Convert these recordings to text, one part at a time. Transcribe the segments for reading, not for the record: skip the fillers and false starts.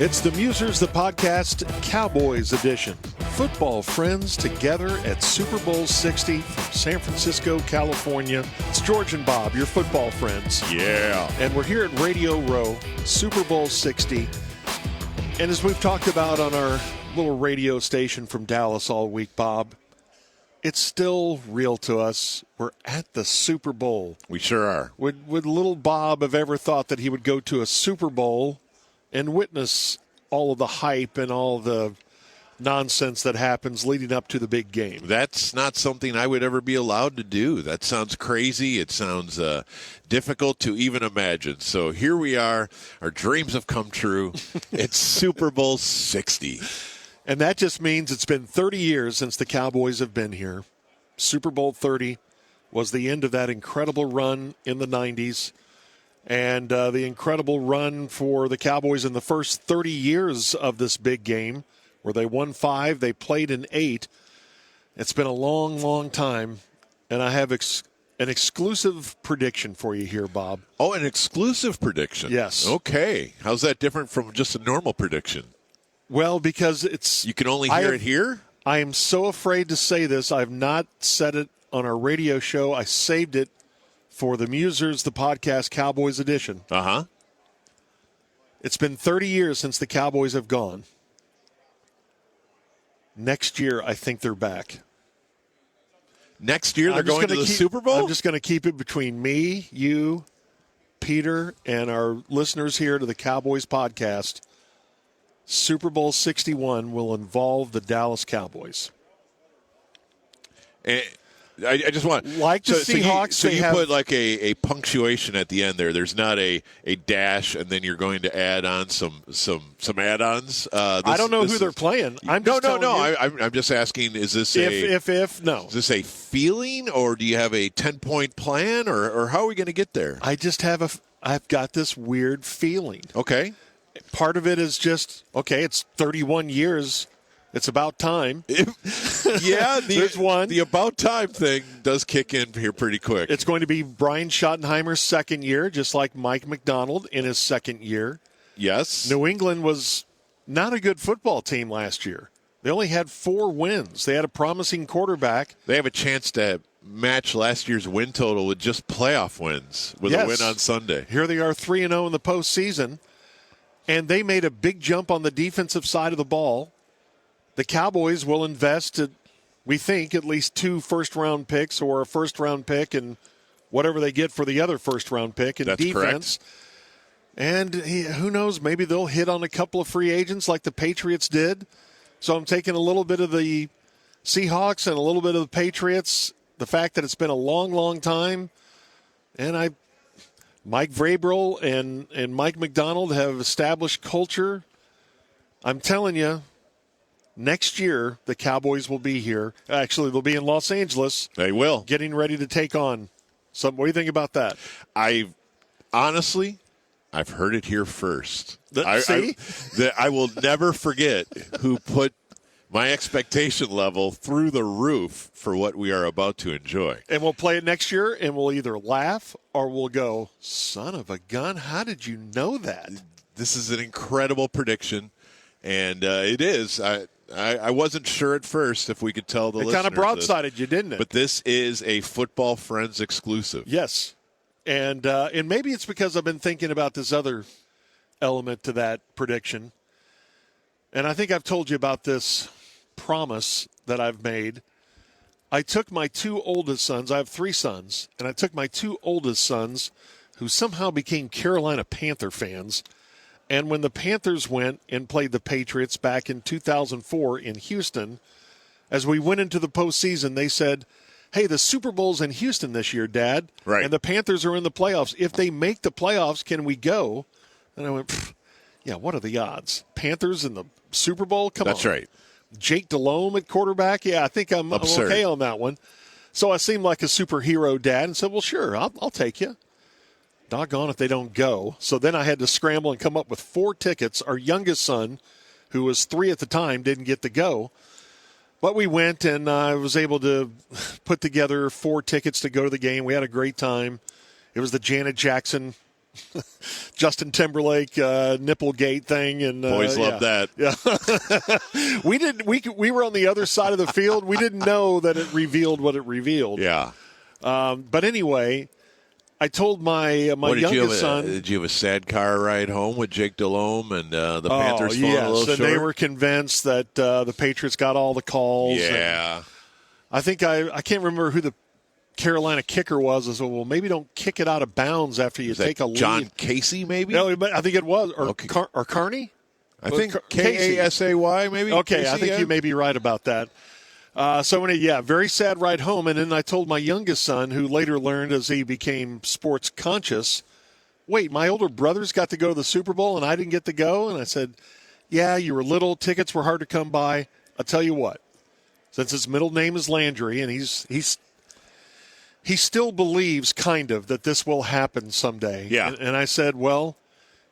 It's the Musers, the podcast, Cowboys edition. Football friends together at Super Bowl 60 from San Francisco, California. It's George and Bob, your football friends. Yeah. And we're here at Radio Row, Super Bowl 60. And as we've talked about on our little radio station from Dallas all week, Bob, it's still real to us. We're at the Super Bowl. We sure are. Would little Bob have ever thought that he would go to a Super Bowl and witness all of the hype and all the nonsense that happens leading up to the big game? That's not something I would ever be allowed to do. That sounds crazy. It sounds difficult to even imagine. So here we are. Our dreams have come true. It's Super Bowl 60. And that just means it's been 30 years since the Cowboys have been here. Super Bowl 30 was the end of that incredible run in the 90s. And the incredible run for the Cowboys in the first 30 years of this big game, where they won 5, they played in 8. It's been a long, long time, and I have an exclusive prediction for you here, Bob. Oh, an exclusive prediction? Yes. Okay. How's that different from just a normal prediction? Well, because it's... You can only hear it here? I am so afraid to say this. I've not said it on our radio show. I saved it for the Musers, the podcast, Cowboys edition. Uh-huh. It's been 30 years since the Cowboys have gone. Next year, I think they're back. Next year, they're going to the Super Bowl? I'm just going to keep it between me, you, Peter, and our listeners here to the Cowboys podcast. Super Bowl 61 will involve the Dallas Cowboys. I just want like the Seahawks. So you put like a punctuation at the end there. There's not a dash, and then you're going to add on some add-ons. I don't know who they're playing. I'm just asking. Is this no? Is this a feeling, or do you have a 10-point plan, or how are we going to get there? I've got this weird feeling. Okay. Part of it is just it's 31 years. It's about time. Yeah, there's one. The about time thing does kick in here pretty quick. It's going to be Brian Schottenheimer's second year, just like Mike McDonald in his second year. Yes. New England was not a good football team last year. They only had 4 wins. They had a promising quarterback. They have a chance to match last year's win total with just playoff wins with a win on Sunday. Here they are 3-0 in the postseason, and they made a big jump on the defensive side of the ball. The Cowboys will invest, we think, at least 2 first-round picks or a first-round pick and whatever they get for the other first-round pick in defense. Correct. And who knows, maybe they'll hit on a couple of free agents like the Patriots did. So I'm taking a little bit of the Seahawks and a little bit of the Patriots, the fact that it's been a long, long time. And Mike Vrabel and Mike McDonald have established culture. I'm telling you, next year, the Cowboys will be here. Actually, they'll be in Los Angeles. They will. Getting ready to take on something. What do you think about that? I've heard it here first. See? I will never forget who put my expectation level through the roof for what we are about to enjoy. And we'll play it next year, and we'll either laugh or we'll go, son of a gun, how did you know that? This is an incredible prediction, and it is. I wasn't sure at first if we could tell the listeners. It kind of broadsided you, didn't it? But this is a Football Friends exclusive. Yes. And maybe it's because I've been thinking about this other element to that prediction. And I think I've told you about this promise that I've made. I took my 2 oldest sons. I have 3 sons. And I took my 2 oldest sons who somehow became Carolina Panther fans. And when the Panthers went and played the Patriots back in 2004 in Houston, as we went into the postseason, they said, hey, the Super Bowl's in Houston this year, Dad. Right. And the Panthers are in the playoffs. If they make the playoffs, can we go? And I went, yeah, what are the odds? Panthers in the Super Bowl? Come on. That's right. Jake Delhomme at quarterback? Yeah, I think I'm okay on that one. So I seemed like a superhero dad and said, well, sure, I'll take you. Doggone if they don't go. So then I had to scramble and come up with 4 tickets. Our youngest son, who was 3 at the time, didn't get to go. But we went, and I was able to put together 4 tickets to go to the game. We had a great time. It was the Janet Jackson Justin Timberlake Nipplegate thing, and boys love that. Yeah, we were on the other side of the field. We didn't know that it revealed what it revealed. Yeah. But anyway, I told my youngest son. Did you have a sad car ride home with Jake Delhomme and the Panthers falling a little short? They were convinced that the Patriots got all the calls. Yeah. I think I can't remember who the Carolina kicker was. I said, well, maybe don't kick it out of bounds after you take a lead. John Casey, maybe? No, I think it was. Or Carney? I think Kasay, maybe? Okay, Casey, I think you may be right about that. Very sad ride home. And then I told my youngest son, who later learned as he became sports conscious, wait, my older brothers got to go to the Super Bowl and I didn't get to go? And I said, yeah, you were little. Tickets were hard to come by. I'll tell you what. Since his middle name is Landry, and he still believes kind of that this will happen someday. Yeah. And I said, well,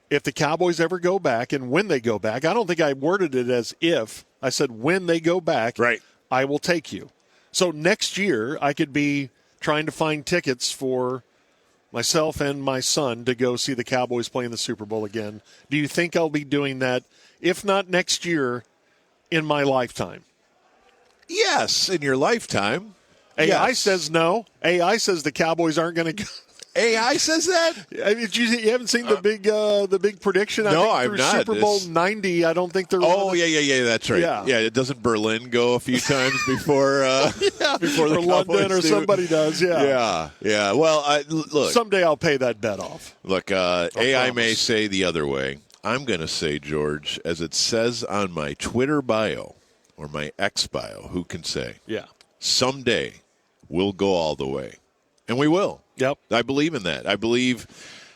if the Cowboys ever go back and when they go back, I don't think I worded it as if. I said when they go back, right, I will take you. So next year I could be trying to find tickets for myself and my son to go see the Cowboys play in the Super Bowl again. Do you think I'll be doing that, if not next year, in my lifetime? Yes, in your lifetime. AI says no. AI says the Cowboys aren't going to go. AI says that? I mean, you haven't seen the big prediction? No, I've not. Super Bowl 90, I don't think they're yeah, that's right. Yeah, doesn't Berlin go a few times before before the London or somebody does, Yeah. Well, look. Someday I'll pay that bet off. Look, AI may say the other way. I'm going to say, George, as it says on my Twitter bio or my X bio, who can say? Yeah. Someday we'll go all the way. And we will. Yep. I believe in that. I believe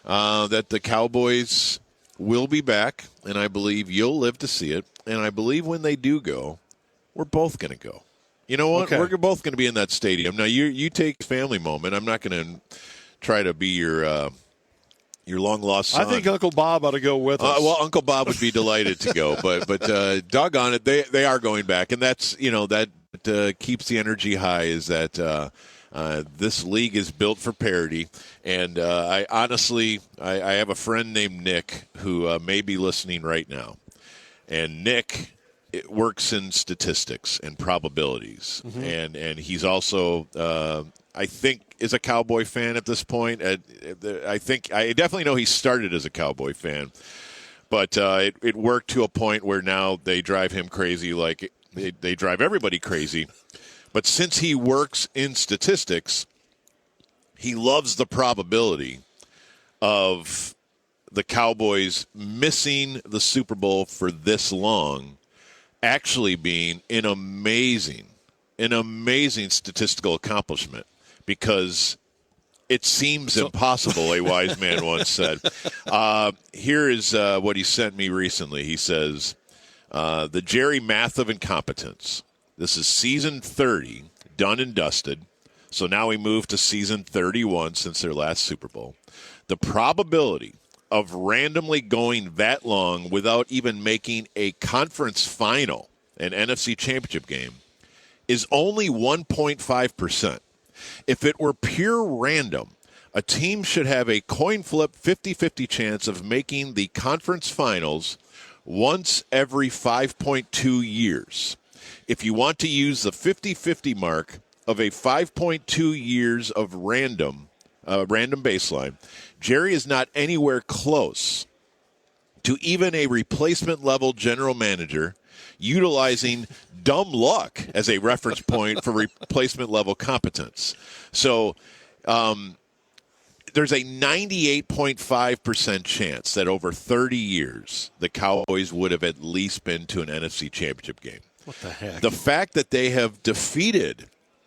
that the Cowboys will be back, and I believe you'll live to see it. And I believe when they do go, we're both going to go. You know what? Okay. We're both going to be in that stadium. Now, you take family moment. I'm not going to try to be your long-lost son. I think Uncle Bob ought to go with us. Well, Uncle Bob would be delighted to go, but doggone it, they are going back. And that's, that keeps the energy high is that this league is built for parity, and I honestly have a friend named Nick who may be listening right now, and Nick works in statistics and probabilities, and he's also I think is a Cowboy fan at this point. I definitely know he started as a Cowboy fan, but it worked to a point where now they drive him crazy, like they drive everybody crazy. But since he works in statistics, he loves the probability of the Cowboys missing the Super Bowl for this long actually being an amazing statistical accomplishment, because it seems impossible, a wise man once said. Here is what he sent me recently. He says, the Jerry math of incompetence. This is season 30, done and dusted. So now we move to season 31 since their last Super Bowl. The probability of randomly going that long without even making a conference final, an NFC championship game, is only 1.5%. If it were pure random, a team should have a coin flip 50-50 chance of making the conference finals once every 5.2 years. If you want to use the 50-50 mark of a 5.2 years of random baseline, Jerry is not anywhere close to even a replacement-level general manager utilizing dumb luck as a reference point for replacement-level competence. So there's a 98.5% chance that over 30 years the Cowboys would have at least been to an NFC championship game. What the heck? The fact that they have defeated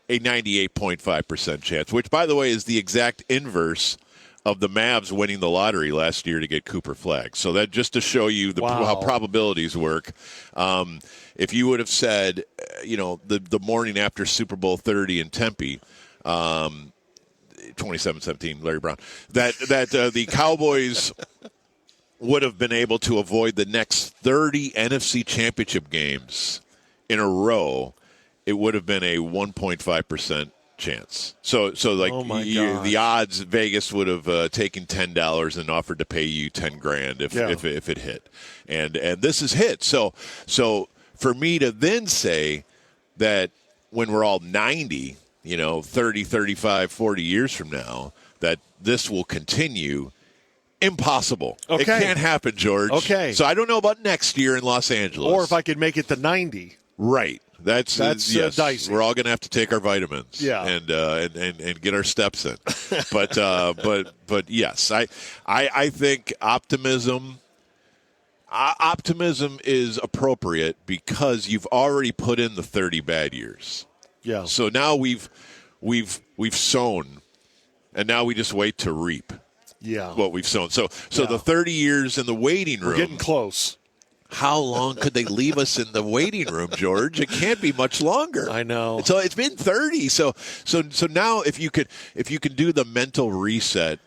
a 98.5% chance, which, by the way, is the exact inverse of the Mavs winning the lottery last year to get Cooper Flagg. So that just to show you how probabilities work. If you would have said, the morning after Super Bowl 30 in Tempe, 27-17, Larry Brown, that the Cowboys would have been able to avoid the next 30 NFC championship games in a row, it would have been a 1.5% chance. So like Oh my the gosh. odds, Vegas would have taken $10 and offered to pay you $10,000 if it hit, and this is hit. So for me to then say that when we're all 90, 30, 35, 40 years from now, that this will continue. Impossible. Okay. It can't happen, George. Okay. So I don't know about next year in Los Angeles. Or if I could make it to 90. Right. That's yes. Dicey. We're all going to have to take our vitamins. Yeah. And get our steps in. but yes, I think optimism is appropriate because you've already put in the 30 bad years. Yeah. So now we've sown, and now we just wait to reap. Yeah. What we've sown. So the 30 years in the waiting room. We're getting close. How long could they leave us in the waiting room, George? It can't be much longer. I know. So it's been 30. So now if you could do the mental reset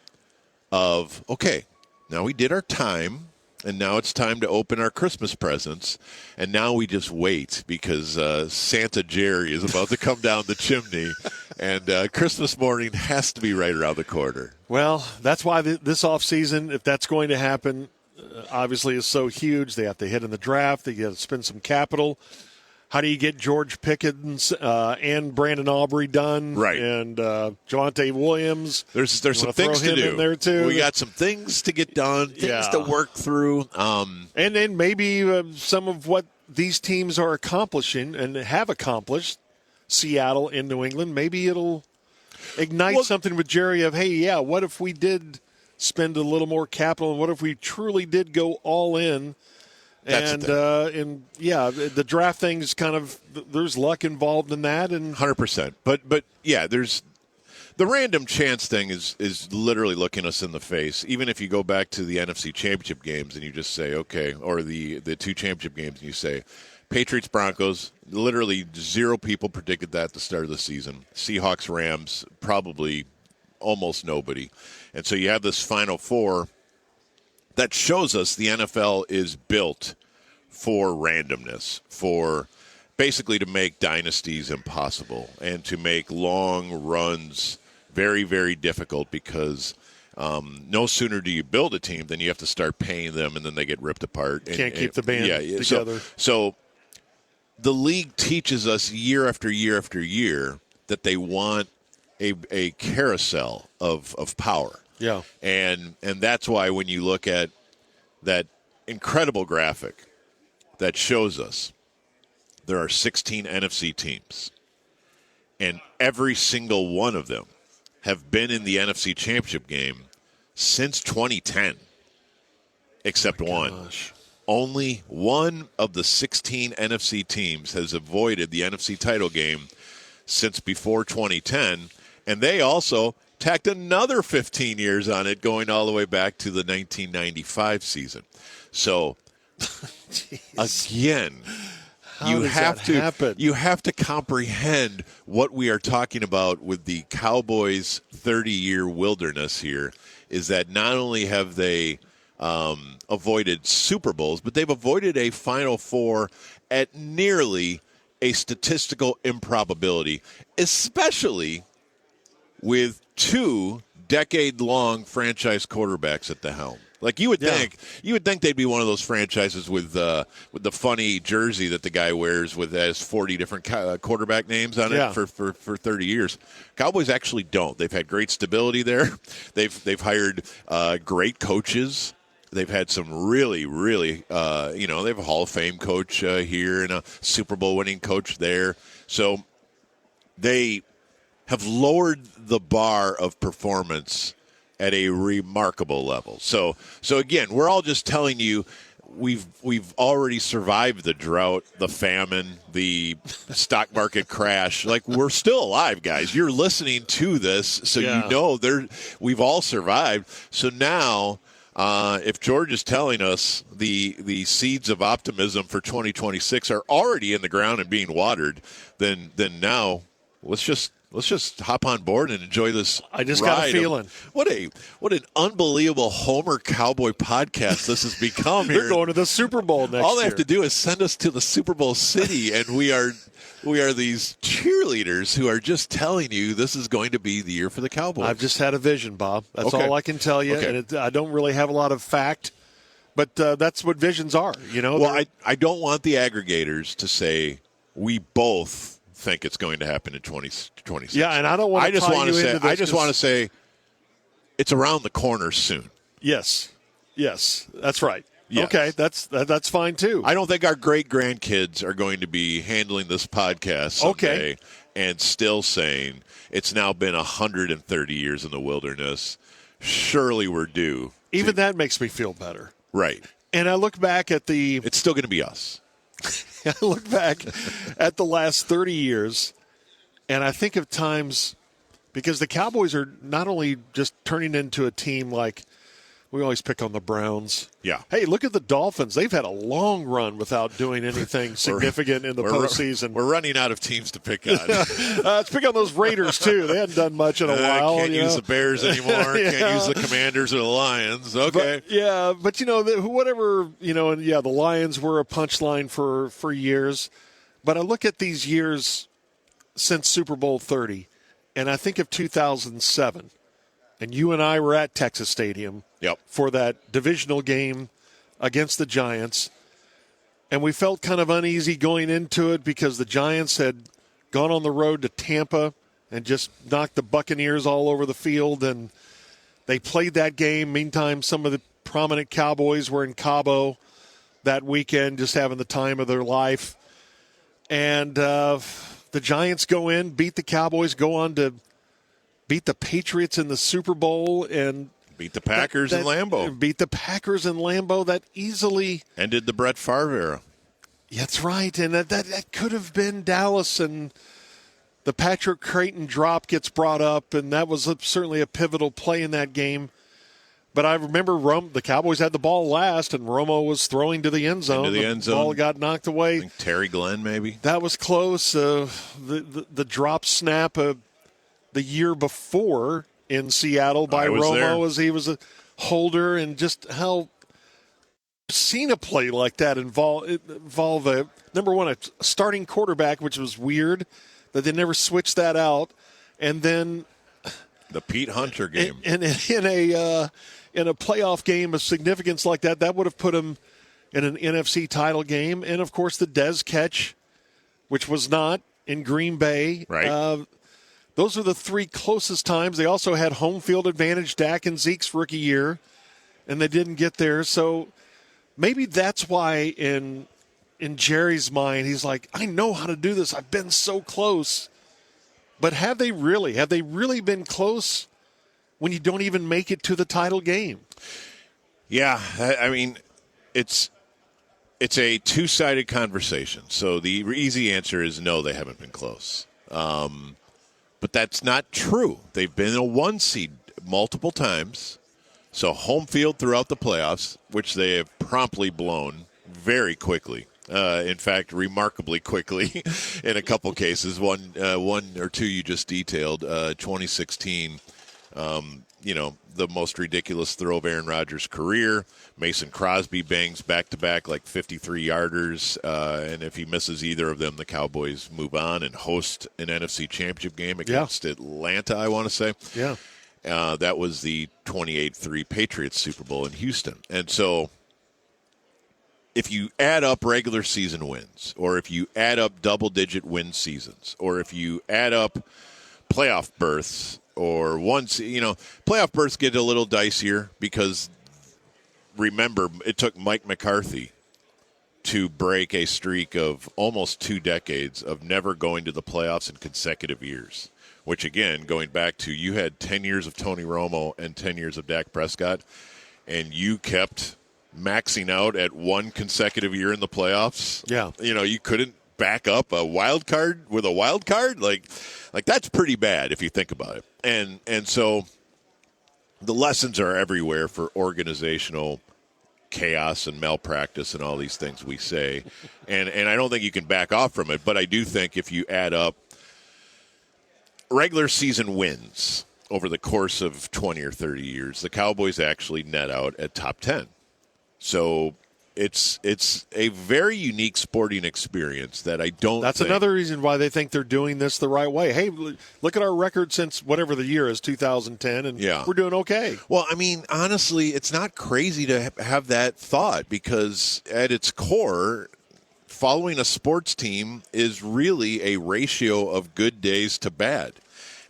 of, okay, now we did our time, and now it's time to open our Christmas presents, and now we just wait because Santa Jerry is about to come down the chimney, and Christmas morning has to be right around the corner. Well, that's why this offseason, if that's going to happen, obviously is so huge. They have to hit in the draft. They got to spend some capital. How do you get George Pickens and Brandon Aubrey done? Right. And Javonte Williams. There's some things to do. In there too? We got some things to get done, things to work through. And then maybe some of what these teams are accomplishing and have accomplished, Seattle and New England, maybe it'll ignite something with Jerry of, hey, yeah, what if we did spend a little more capital, and what if we truly did go all in? The draft thing is kind of, there's luck involved in that, and 100%. But yeah, there's the random chance thing is literally looking us in the face. Even if you go back to the NFC Championship games and you just say, okay, or the two championship games, and you say Patriots Broncos, literally 0 people predicted that at the start of the season. Seahawks Rams, probably almost nobody. And so you have this Final Four that shows us the NFL is built for randomness, for basically to make dynasties impossible and to make long runs very, very difficult because no sooner do you build a team than you have to start paying them, and then they get ripped apart. Can't keep the band together. So the league teaches us year after year after year that they want a carousel of power. Yeah. And that's why when you look at that incredible graphic that shows us there are 16 NFC teams, and every single one of them have been in the NFC Championship game since 2010, except one. Gosh. Only one of the 16 NFC teams has avoided the NFC title game since before 2010, and they also tacked another 15 years on it, going all the way back to the 1995 season. So, again, you have to comprehend what we are talking about with the Cowboys' 30-year wilderness here, is that not only have they avoided Super Bowls, but they've avoided a Final Four at nearly a statistical improbability, especially with 2 decade-long franchise quarterbacks at the helm. Like you would think they'd be one of those franchises with the funny jersey that the guy wears with has 40 different quarterback names on it for 30 years. Cowboys actually don't. They've had great stability there. They've hired great coaches. They've had some really, really, they have a Hall of Fame coach here and a Super Bowl winning coach there. So they have lowered the bar of performance at a remarkable level. So again, we're all just telling you we've already survived the drought, the famine, the stock market crash. Like, we're still alive, guys. You're listening to this, so you know we've all survived. So now, if George is telling us the seeds of optimism for 2026 are already in the ground and being watered, then now let's just let's just hop on board and enjoy this. I just ride. got a feeling. What an unbelievable Homer Cowboy podcast this has become. They're going to the Super Bowl next year. All they have to do is send us to the Super Bowl city, and we are these cheerleaders who are just telling you this is going to be the year for the Cowboys. I've just had a vision, Bob. That's Okay. all I can tell you. Okay. And I don't really have a lot of fact, but that's what visions are. Well, I don't want the aggregators to say we both think it's going to happen in 2026. Yeah, and I don't want to tie you into this. I just want to say it's around the corner soon. Yes, that's right. Yes. Okay, that's fine too. I don't think our great-grandkids are going to be handling this podcast someday and still saying it's now been 130 years in the wilderness. Surely we're due. Even that makes me feel better. Right. And I look back at It's still going to be us. I look back at the last 30 years, and I think of times because the Cowboys are not only just turning into a team like we always pick on the Browns. Yeah. Hey, look at the Dolphins. They've had a long run without doing anything significant in the postseason. We're running out of teams to pick on. Let's pick on those Raiders, too. They hadn't done much in a while. Can't use the Bears anymore. Yeah. Can't use the Commanders or the Lions. Okay. But whatever, the Lions were a punchline for years. But I look at these years since Super Bowl 30, and I think of 2007. And you and I were at Texas Stadium for that divisional game against the Giants. And we felt kind of uneasy going into it because the Giants had gone on the road to Tampa and just knocked the Buccaneers all over the field. And they played that game. Meantime, some of the prominent Cowboys were in Cabo that weekend just having the time of their life. And the Giants go in, beat the Cowboys, go on to beat the Patriots in the Super Bowl and beat the Packers in Lambeau. Beat the Packers in Lambeau that easily ended the Brett Favre era. That's right, and that could have been Dallas, and the Patrick Creighton drop gets brought up, and that was certainly a pivotal play in that game. But I remember the Cowboys had the ball last, and Romo was throwing to the end zone. The ball got knocked away. I think Terry Glenn, maybe. That was close. The drop snap the year before in Seattle by Romo as he was a holder, and just how seen a play like that involve a starting quarterback, which was weird that they never switched that out, and then the Pete Hunter game in a playoff game of significance like that would have put him in an NFC title game, and of course the Dez catch, which was not in Green Bay, right. Those are the three closest times. They also had home field advantage, Dak and Zeke's rookie year, and they didn't get there. So maybe that's why in Jerry's mind, he's like, I know how to do this. I've been so close. But have they really? Have they really been close when you don't even make it to the title game? Yeah, I mean, it's a two-sided conversation. So the easy answer is no, they haven't been close. But that's not true. They've been a 1 seed multiple times. So home field throughout the playoffs, which they have promptly blown very quickly. In fact, remarkably quickly in a couple cases. One or two you just detailed. 2016, the most ridiculous throw of Aaron Rodgers' career. Mason Crosby bangs back-to-back like 53-yarders, and if he misses either of them, the Cowboys move on and host an NFC Championship game against Atlanta, I want to say. Yeah. That was the 28-3 Patriots Super Bowl in Houston. And so if you add up regular season wins, or if you add up double-digit win seasons, or if you add up playoff berths, or playoff berths get a little dicier because, remember, it took Mike McCarthy to break a streak of almost 2 decades of never going to the playoffs in consecutive years, which, again, going back to you had 10 years of Tony Romo and 10 years of Dak Prescott, and you kept maxing out at one consecutive year in the playoffs. Yeah. You couldn't back up a wild card with a wild card. Like that's pretty bad if you think about it. And so the lessons are everywhere for organizational chaos and malpractice and all these things we say. And I don't think you can back off from it, but I do think if you add up regular season wins over the course of 20 or 30 years, the Cowboys actually net out at top 10. So it's a very unique sporting experience that I don't That's another reason why they think they're doing this the right way. Hey, look at our record since whatever the year is, 2010, and we're doing okay. Well, I mean, honestly, it's not crazy to have that thought because at its core, following a sports team is really a ratio of good days to bad.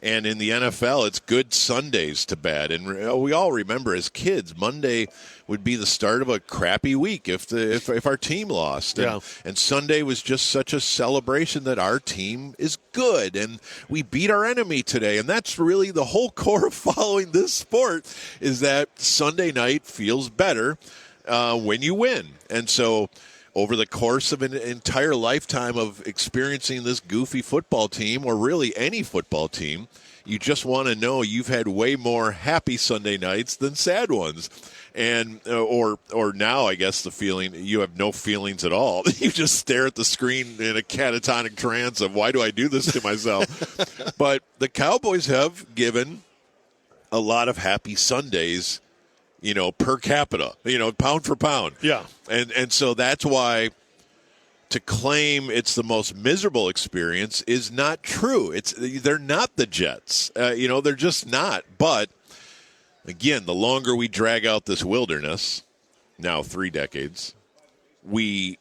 And in the NFL, it's good Sundays to bad. And we all remember as kids, Monday would be the start of a crappy week if our team lost. And Sunday was just such a celebration that our team is good. And we beat our enemy today. And that's really the whole core of following this sport is that Sunday night feels better when you win. And so over the course of an entire lifetime of experiencing this goofy football team, or really any football team, you just want to know you've had way more happy Sunday nights than sad ones. And or now, I guess, the feeling you have no feelings at all. You just stare at the screen in a catatonic trance of why do I do this to myself? But the Cowboys have given a lot of happy Sundays, per capita, pound for pound. Yeah. And so that's why to claim it's the most miserable experience is not true. They're not the Jets. They're just not. But, again, the longer we drag out this wilderness, now 3 decades, we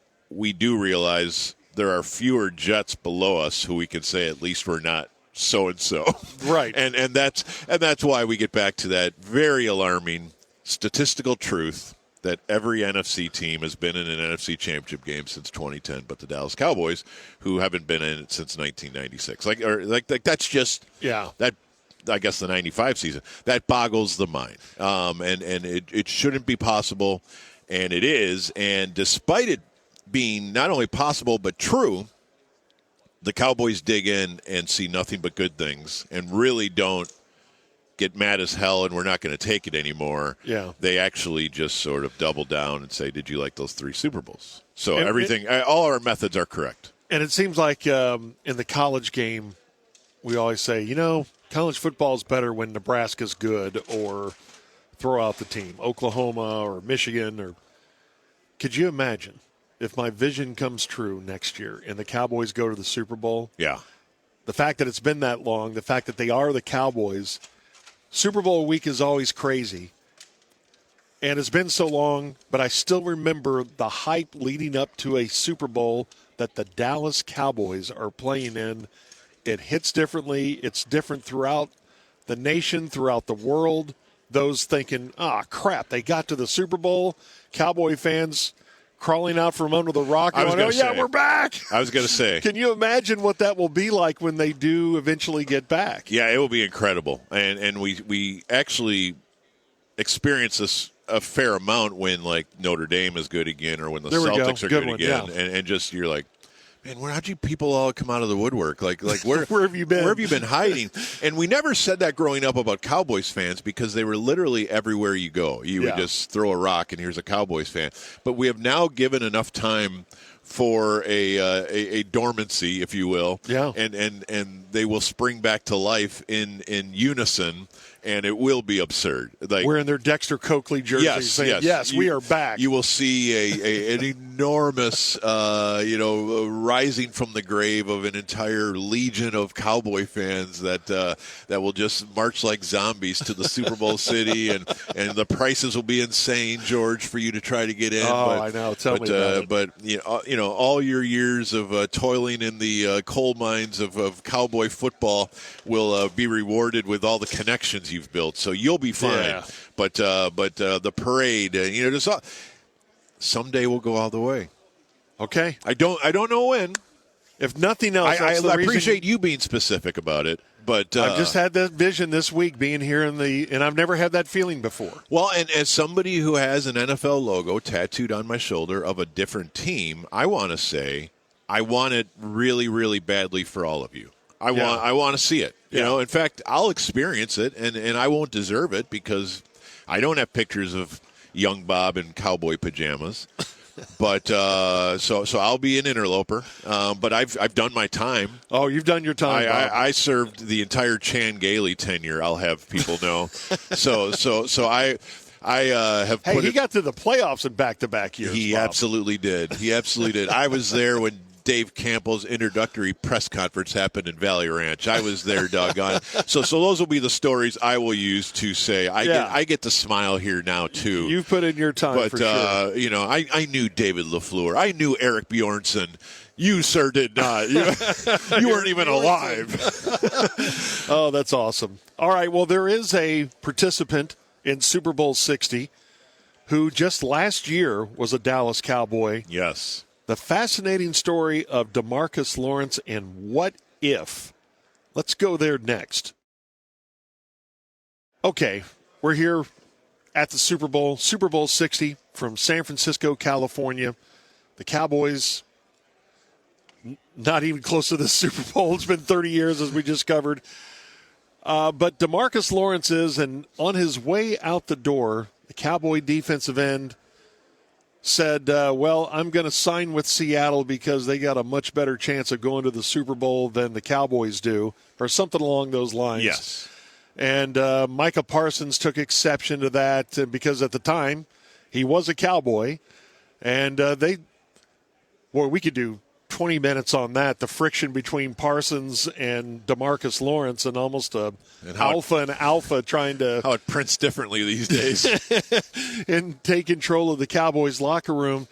do realize there are fewer Jets below us who we can say at least we're not so-and-so. Right. And that's why we get back to that very alarming statistical truth that every NFC team has been in an NFC championship game since 2010, but the Dallas Cowboys, who haven't been in it since 1996. Like that's just that. I guess the 95 season that boggles the mind, and it shouldn't be possible, and it is. And despite it being not only possible but true, the Cowboys dig in and see nothing but good things, and really don't get mad as hell and we're not going to take it anymore. Yeah. They actually just sort of double down and say, did you like those 3 Super Bowls? So all our methods are correct. And it seems like in the college game, we always say, college football is better when Nebraska's good, or throw out the team, Oklahoma or Michigan. Or could you imagine if my vision comes true next year and the Cowboys go to the Super Bowl? Yeah. The fact that it's been that long, the fact that they are the Cowboys. Super Bowl week is always crazy, and it's been so long, but I still remember the hype leading up to a Super Bowl that the Dallas Cowboys are playing in. It hits differently. It's different throughout the nation, throughout the world. Those thinking, crap, they got to the Super Bowl. Cowboy fans crawling out from under the rock. We're back. I was going to say. Can you imagine what that will be like when they do eventually get back? Yeah, it will be incredible. And we actually experience this a fair amount when, like, Notre Dame is good again or when the Celtics are good again. Yeah. And just you're like, man, how'd you people all come out of the woodwork? Like where have you been? Where have you been hiding? And we never said that growing up about Cowboys fans because they were literally everywhere you go. You would just throw a rock and here's a Cowboys fan. But we have now given enough time for a dormancy, if you will. Yeah. And they will spring back to life in unison. And it will be absurd. Like, wearing their Dexter Coakley jerseys, yes, we are back. You will see an enormous, rising from the grave of an entire legion of Cowboy fans that will just march like zombies to the Super Bowl city, and the prices will be insane, George, for you to try to get in. I know. Tell me about it. But all your years of toiling in the coal mines of Cowboy football will be rewarded with all the connections you've built, so you'll be fine. Yeah. But the parade, someday we'll go all the way. Okay. I don't know when. If nothing else, I appreciate you being specific about it. But I've just had that vision this week being here and I've never had that feeling before. Well, and as somebody who has an NFL logo tattooed on my shoulder of a different team, I want to say I want it really, really badly for all of you. I want to see it. In fact, I'll experience it, and I won't deserve it because I don't have pictures of young Bob in cowboy pajamas. But so I'll be an interloper. But I've done my time. Oh, you've done your time. I served the entire Chan Gailey tenure. I'll have people know. so I have. Hey, he got to the playoffs in back-to-back years. He Bob. absolutely did. He absolutely did. I was there when Dave Campbell's introductory press conference happened in Valley Ranch. I was there, doggone. So those will be the stories I will use to say I get to smile here now too. You've put in your time, but for sure. I knew David LaFleur. I knew Eric Bjornsson. You, sir, did not. You weren't even alive. Oh, that's awesome. All right. Well, there is a participant in Super Bowl 60 who just last year was a Dallas Cowboy. Yes. The fascinating story of DeMarcus Lawrence and what if. Let's go there next. Okay, we're here at the Super Bowl 60 from San Francisco, California. The Cowboys, not even close to the Super Bowl. It's been 30 years, as we just covered. But DeMarcus Lawrence is, and on his way out the door, the Cowboy defensive end said, well, I'm going to sign with Seattle because they got a much better chance of going to the Super Bowl than the Cowboys do, or something along those lines. Yes. And Micah Parsons took exception to that because at the time he was a Cowboy. And we could do 20 minutes on that, the friction between Parsons and DeMarcus Lawrence, and almost alpha trying to how it prints differently these days and take control of the Cowboys locker room.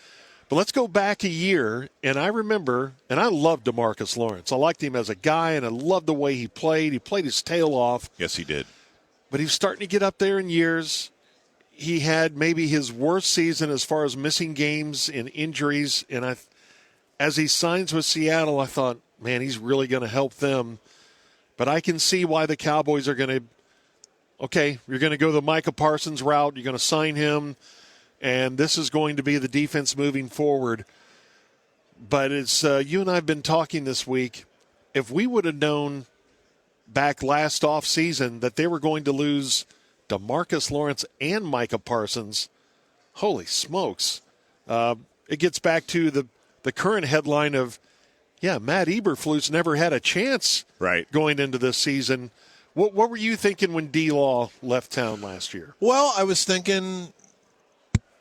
But let's go back a year, and I remember, and I loved DeMarcus Lawrence. I liked him as a guy, and I loved the way he played. He played his tail off. Yes, he did. But he was starting to get up there in years. He had maybe his worst season as far as missing games and injuries, and as he signs with Seattle, I thought, man, he's really going to help them. But I can see why the Cowboys are going to, okay, you're going to go the Micah Parsons route. You're going to sign him, and this is going to be the defense moving forward. But it's you and I have been talking this week. If we would have known back last offseason that they were going to lose DeMarcus Lawrence and Micah Parsons, holy smokes. It gets back to the current headline of, Matt Eberflus never had a chance going into this season. What were you thinking when D-Law left town last year? Well, I was thinking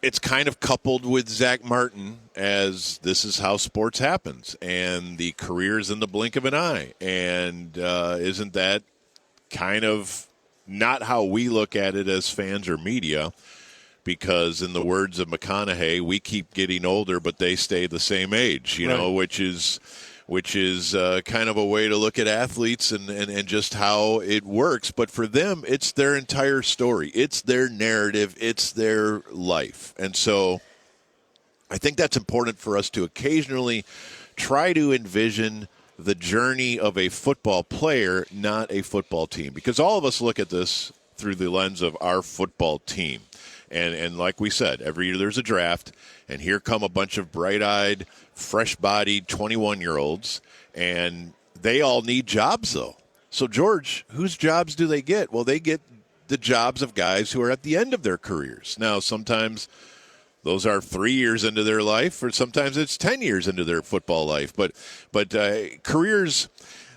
it's kind of coupled with Zach Martin as this is how sports happens, and the career's in the blink of an eye. And isn't that kind of not how we look at it as fans or media? Because in the words of McConaughey, we keep getting older, but they stay the same age, which is kind of a way to look at athletes and just how it works. But for them, it's their entire story. It's their narrative. It's their life. And so I think that's important for us to occasionally try to envision the journey of a football player, not a football team. Because all of us look at this through the lens of our football team. And like we said, every year there's a draft, and here come a bunch of bright-eyed, fresh-bodied 21-year-olds, and they all need jobs, though. So, George, whose jobs do they get? Well, they get the jobs of guys who are at the end of their careers. Now, sometimes those are 3 years into their life, or sometimes it's 10 years into their football life. But careers,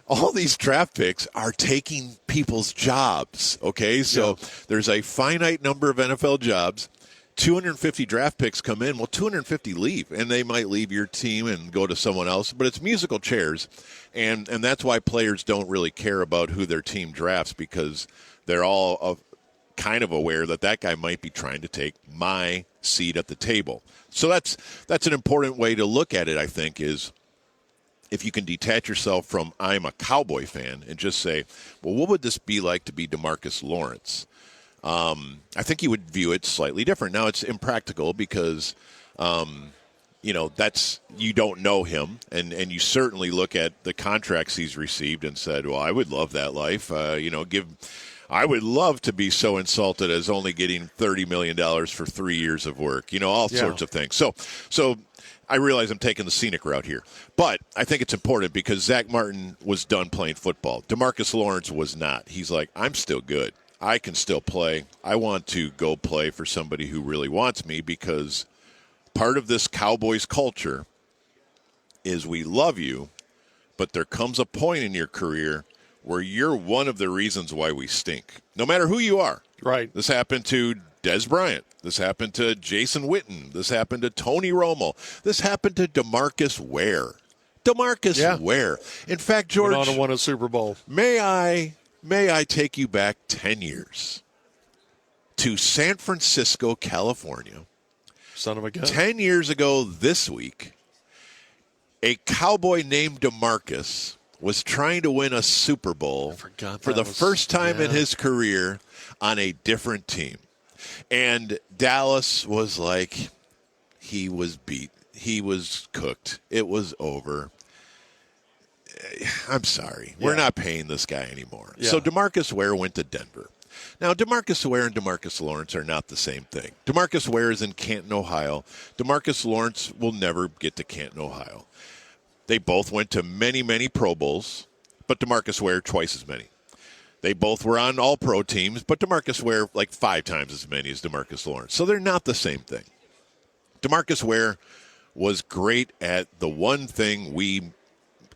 all these draft picks are taking people's jobs, okay? So there's a finite number of NFL jobs. 250 draft picks come in. Well, 250 leave, and they might leave your team and go to someone else. But it's musical chairs, and that's why players don't really care about who their team drafts, because they're all kind of aware that guy might be trying to take my seat at the table. So that's an important way to look at it, I think, is if you can detach yourself from I'm a Cowboy fan and just say, well, what would this be like to be DeMarcus Lawrence? I think you would view it slightly different. Now, it's impractical because, that's you don't know him, and you certainly look at the contracts he's received and said, well, I would love that life. I would love to be so insulted as only getting $30 million for 3 years of work, all sorts of things. So I realize I'm taking the scenic route here, but I think it's important because Zach Martin was done playing football. DeMarcus Lawrence was not. He's like, I'm still good. I can still play. I want to go play for somebody who really wants me because part of this Cowboys culture is we love you, but there comes a point in your career where you're one of the reasons why we stink, no matter who you are. Right. This happened to Des Bryant. This happened to Jason Witten. This happened to Tony Romo. This happened to DeMarcus Ware. Ware. In fact, George, went on and won a Super Bowl. May I take you back 10 years to San Francisco, California. Son of a gun. 10 years ago this week, a Cowboy named DeMarcus was trying to win a Super Bowl for the first time in his career on a different team. And Dallas was like, he was beat. He was cooked. It was over. I'm sorry. We're not paying this guy anymore. Yeah. So DeMarcus Ware went to Denver. Now, DeMarcus Ware and DeMarcus Lawrence are not the same thing. DeMarcus Ware is in Canton, Ohio. DeMarcus Lawrence will never get to Canton, Ohio. They both went to many, many Pro Bowls, but DeMarcus Ware twice as many. They both were on all-pro teams, but DeMarcus Ware like 5 times as many as DeMarcus Lawrence. So they're not the same thing. DeMarcus Ware was great at the one thing we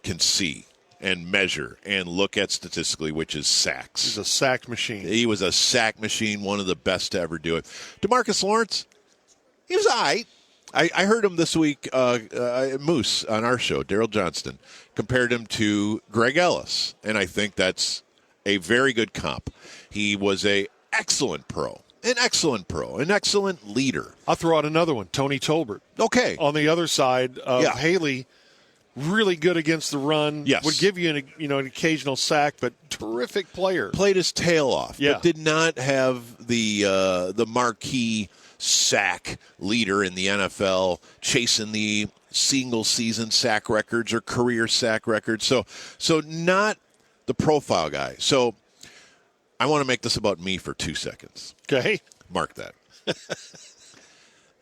can see and measure and look at statistically, which is sacks. He's a sack machine. He was a sack machine, one of the best to ever do it. DeMarcus Lawrence, he was all right. I heard him this week, Moose, on our show, Daryl Johnston, compared him to Greg Ellis, and I think that's a very good comp. He was an excellent pro, an excellent leader. I'll throw out another one, Tony Tolbert. Okay. On the other side of Haley, really good against the run. Yes. Would give you an occasional sack, but terrific player. Played his tail off, but did not have the marquee sack leader in the NFL chasing the single-season sack records or career sack records. So not the profile guy. So I want to make this about me for 2 seconds. Okay. Mark that.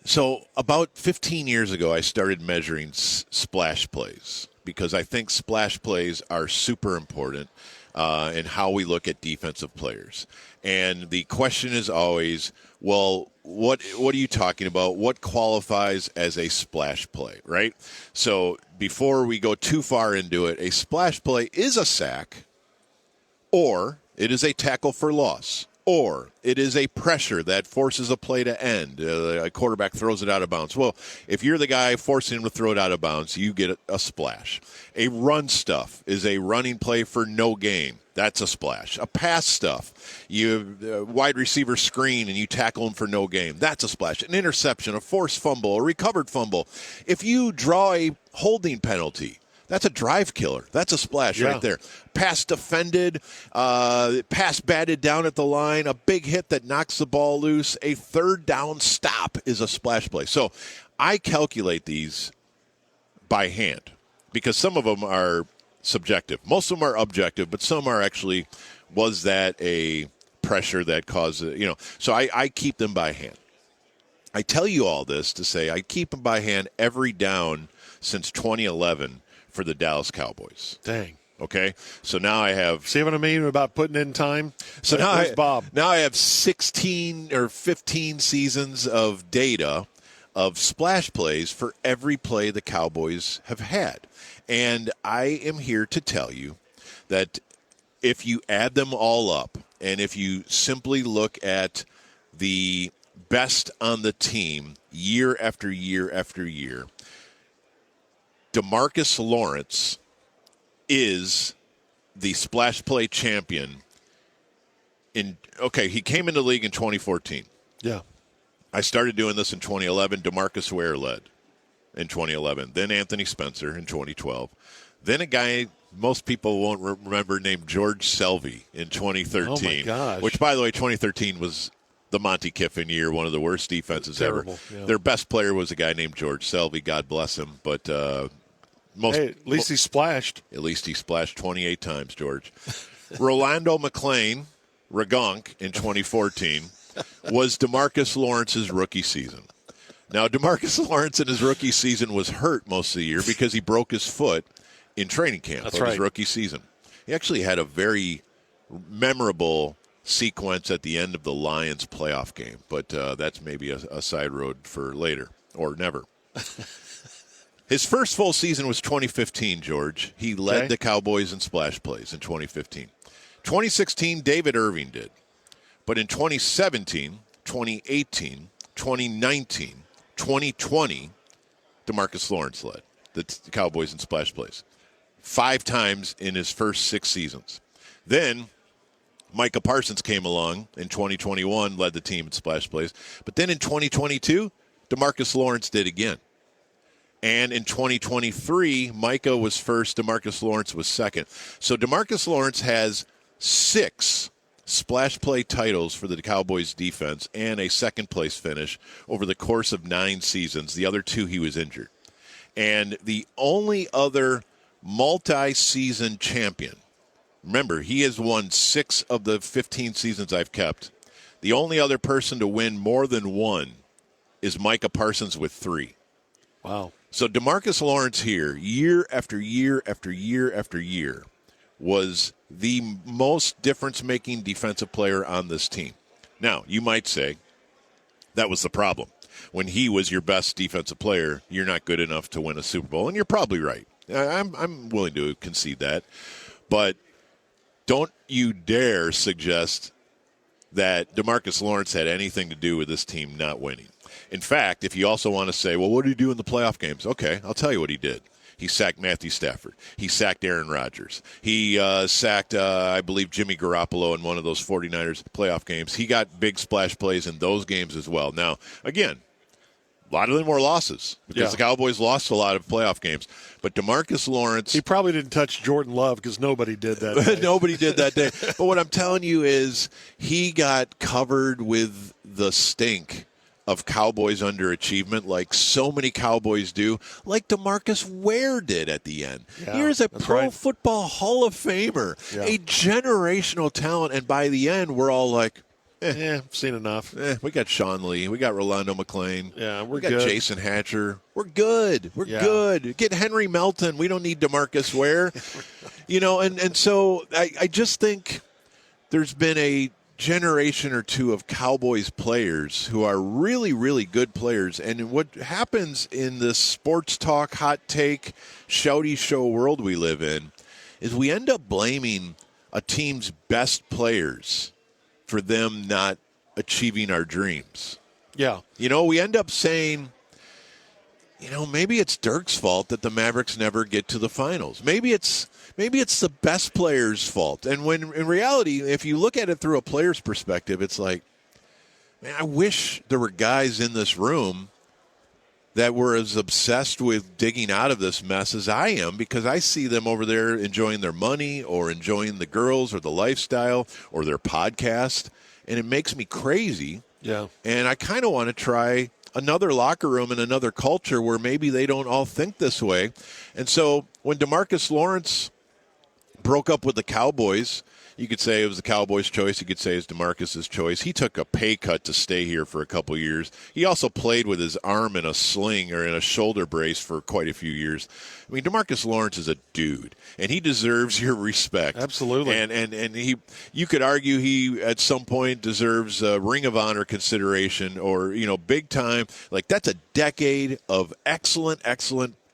So about 15 years ago, I started measuring splash plays because I think splash plays are super important in how we look at defensive players. And the question is always, well, what are you talking about? What qualifies as a splash play, right? So before we go too far into it, a splash play is a sack, or it is a tackle for loss, or it is a pressure that forces a play to end. A quarterback throws it out of bounds. Well, if you're the guy forcing him to throw it out of bounds, you get a splash. A run stuff is a running play for no gain. That's a splash. A pass stuff, you wide receiver screen and you tackle him for no gain. That's a splash. An interception, a forced fumble, a recovered fumble. If you draw a holding penalty, that's a drive killer. That's a splash right there. Pass defended, pass batted down at the line, a big hit that knocks the ball loose, a third down stop is a splash play. So I calculate these by hand because some of them are subjective. Most of them are objective, but some are actually, was that a pressure that caused it? So I keep them by hand. I tell you all this to say I keep them by hand every down since 2011 for the Dallas Cowboys. Dang. Okay, so now I have... See what I mean about putting in time? So now Bob. Now I have 16 or 15 seasons of data of splash plays for every play the Cowboys have had. And I am here to tell you that if you add them all up, and if you simply look at the best on the team year after year after year, DeMarcus Lawrence is the splash play champion. He came into the league in 2014. Yeah. I started doing this in 2011. DeMarcus Ware led in 2011. Then Anthony Spencer in 2012. Then a guy most people won't remember named George Selvey in 2013. Oh, my gosh. Which, by the way, 2013 was the Monty Kiffin year, one of the worst defenses ever. Yeah. Their best player was a guy named George Selvey. God bless him. But at least he splashed. At least he splashed 28 times, George. Rolando McClain, Ragonk, in 2014 was DeMarcus Lawrence's rookie season. Now, DeMarcus Lawrence in his rookie season was hurt most of the year because he broke his foot in training camp of his rookie season. He actually had a very memorable sequence at the end of the Lions playoff game, but that's maybe a side road for later. or never. His first full season was 2015, George. He led the Cowboys in splash plays in 2015. 2016, David Irving did. But in 2017, 2018, 2019, 2020, DeMarcus Lawrence led the Cowboys in splash plays 5 times in his first 6 seasons. Then Micah Parsons came along in 2021, led the team in splash plays. But then in 2022, DeMarcus Lawrence did again. And in 2023, Micah was first, DeMarcus Lawrence was second. So DeMarcus Lawrence has 6 splash play titles for the Cowboys defense and a second-place finish over the course of 9 seasons. The other 2, he was injured. And the only other multi-season champion, remember, he has won 6 of the 15 seasons I've kept. The only other person to win more than 1 is Micah Parsons with 3. Wow. So DeMarcus Lawrence here, year after year after year after year, was the most difference-making defensive player on this team. Now, you might say that was the problem. When he was your best defensive player, you're not good enough to win a Super Bowl, and you're probably right. I'm willing to concede that. But don't you dare suggest that DeMarcus Lawrence had anything to do with this team not winning. In fact, if you also want to say, well, what did he do in the playoff games? Okay, I'll tell you what he did. He sacked Matthew Stafford. He sacked Aaron Rodgers. He sacked, I believe, Jimmy Garoppolo in one of those 49ers playoff games. He got big splash plays in those games as well. Now, again, a lot of them were losses because the Cowboys lost a lot of playoff games. But DeMarcus Lawrence... He probably didn't touch Jordan Love because nobody did that day. Nobody did that day. But what I'm telling you is he got covered with the stink of Cowboys underachievement like so many Cowboys do, like DeMarcus Ware did at the end. Yeah, Here's a Pro Football Hall of Famer, a generational talent, and by the end, we're all like, I've seen enough. We got Sean Lee. We got Rolando McClain. Yeah, we got good. Jason Hatcher. We're good. We're good. Get Henry Melton. We don't need DeMarcus Ware. And so I just think there's been a generation or two of Cowboys players who are really, really good players. And what happens in this sports talk, hot take, shouty show world we live in is we end up blaming a team's best players for them not achieving our dreams. Yeah. We end up saying, maybe it's Dirk's fault that the Mavericks never get to the finals. Maybe it's the best player's fault. And when in reality, if you look at it through a player's perspective, it's like, man, I wish there were guys in this room that were as obsessed with digging out of this mess as I am, because I see them over there enjoying their money or enjoying the girls or the lifestyle or their podcast, and it makes me crazy. Yeah. And I kind of want to try another locker room and another culture where maybe they don't all think this way. And so when DeMarcus Lawrence broke up with the Cowboys, you could say it was the Cowboys' choice. You could say it's DeMarcus's choice. He took a pay cut to stay here for a couple years. He also played with his arm in a sling or in a shoulder brace for quite a few years. I mean, DeMarcus Lawrence is a dude, and he deserves your respect. Absolutely. And you could argue he at some point deserves a Ring of Honor consideration or, big time. Like, that's a decade of excellent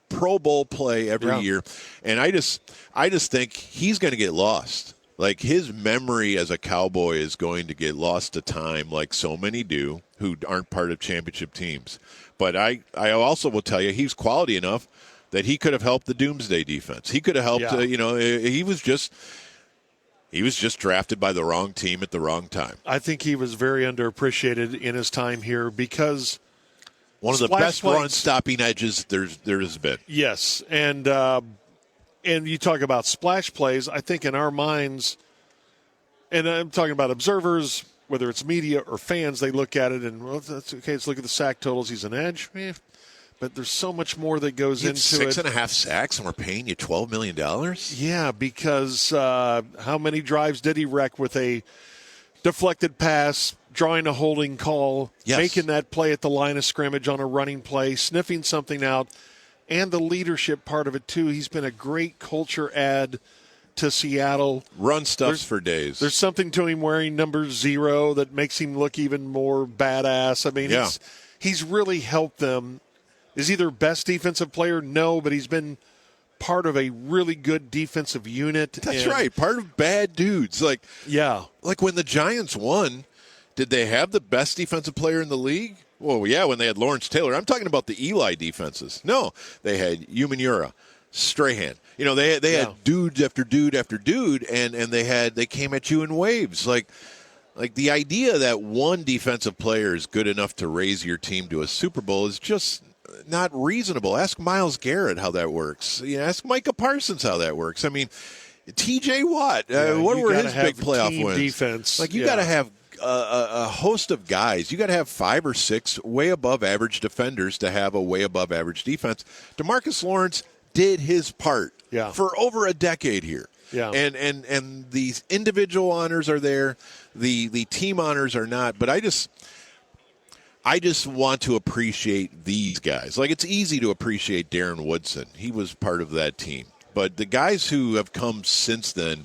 Pro Bowl play every year. And I just think he's going to get lost. Like, his memory as a Cowboy is going to get lost to time like so many do who aren't part of championship teams. But I also will tell you he's quality enough that he could have helped the Doomsday defense. He could have helped, he was just drafted by the wrong team at the wrong time. I think he was very underappreciated in his time here because one of the best run-stopping edges there has been. Yes, and you talk about splash plays, I think in our minds, and I'm talking about observers, whether it's media or fans, they look at it and, well, that's okay, let's look at the sack totals. He's an edge. But there's so much more that goes into it. 6.5 sacks, and we're paying you $12 million? Yeah, because how many drives did he wreck with a deflected pass, drawing a holding call, making that play at the line of scrimmage on a running play, sniffing something out, and the leadership part of it, too. He's been a great culture add to Seattle. Run stuffs for days. There's something to him wearing number 0 that makes him look even more badass. I mean, he's really helped them Is he their best defensive player? No, but he's been part of a really good defensive unit. That's right. Part of bad dudes. Like when the Giants won, did they have the best defensive player in the league? Well, yeah, when they had Lawrence Taylor. I'm talking about the Eli defenses. No, they had Umanura, Strahan. You know, they had dude after dude after dude, and they came at you in waves. Like the idea that one defensive player is good enough to raise your team to a Super Bowl is just not reasonable. Ask Myles Garrett how that works. Ask Micah Parsons how that works. I mean, T.J. Watt. What were his big playoff wins? Defense. Like you got to have a host of guys. You got to have 5 or 6 way above average defenders to have a way above average defense. DeMarcus Lawrence did his part for over a decade here. Yeah. And these individual honors are there. The team honors are not. But I just want to appreciate these guys. Like, it's easy to appreciate Darren Woodson. He was part of that team. But the guys who have come since then,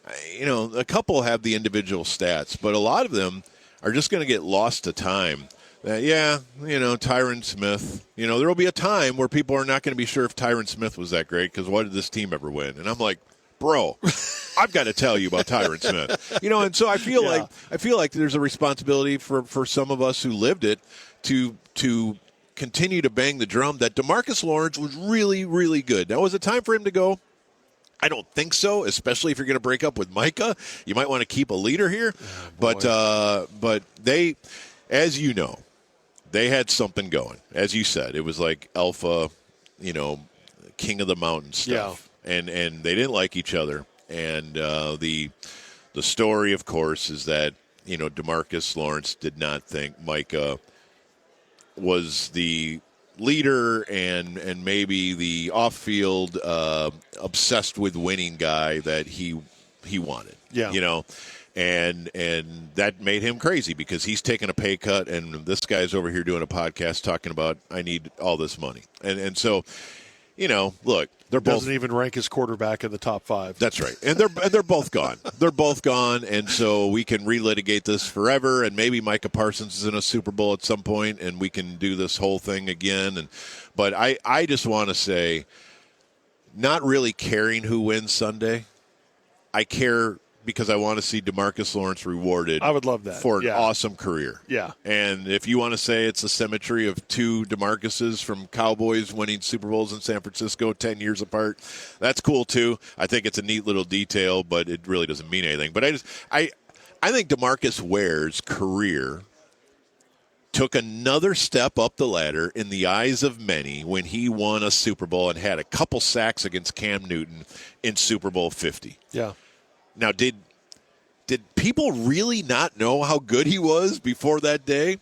a couple have the individual stats, but a lot of them are just going to get lost to time. Tyron Smith. There will be a time where people are not going to be sure if Tyron Smith was that great because what did this team ever win? And I'm like, bro, I've got to tell you about Tyron Smith. And so I feel like there's a responsibility for some of us who lived it to continue to bang the drum that DeMarcus Lawrence was really, really good. Now, was it time for him to go? I don't think so, especially if you're going to break up with Micah. You might want to keep a leader here. But they, as you know, they had something going. As you said, it was like alpha, king of the mountain stuff. Yeah. And they didn't like each other. And the story, of course, is that, DeMarcus Lawrence did not think Micah was the leader and maybe the off-field obsessed with winning guy that he wanted. Yeah. And that made him crazy because he's taking a pay cut and this guy's over here doing a podcast talking about I need all this money. And so, look, they're both doesn't even rank his quarterback in the top 5. That's right. And they're both gone. They're both gone, and so we can relitigate this forever, and maybe Micah Parsons is in a Super Bowl at some point, and we can do this whole thing again. But I just want to say, not really caring who wins Sunday, I care because I want to see DeMarcus Lawrence rewarded. I would love that. For an awesome career. Yeah. And if you want to say it's a symmetry of 2 DeMarcuses from Cowboys winning Super Bowls in San Francisco 10 years apart, that's cool too. I think it's a neat little detail, but it really doesn't mean anything. But I think DeMarcus Ware's career took another step up the ladder in the eyes of many when he won a Super Bowl and had a couple sacks against Cam Newton in Super Bowl 50. Yeah. Now, did people really not know how good he was before that day?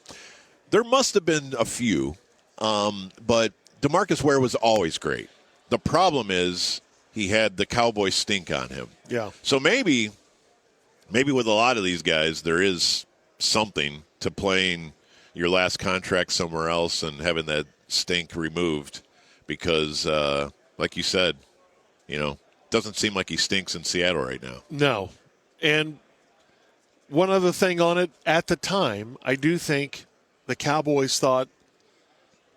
There must have been a few, but DeMarcus Ware was always great. The problem is he had the Cowboy stink on him. Yeah. So maybe with a lot of these guys, there is something to playing your last contract somewhere else and having that stink removed because, like you said, doesn't seem like he stinks in Seattle right now. No. And one other thing on it, at the time, I do think the Cowboys thought,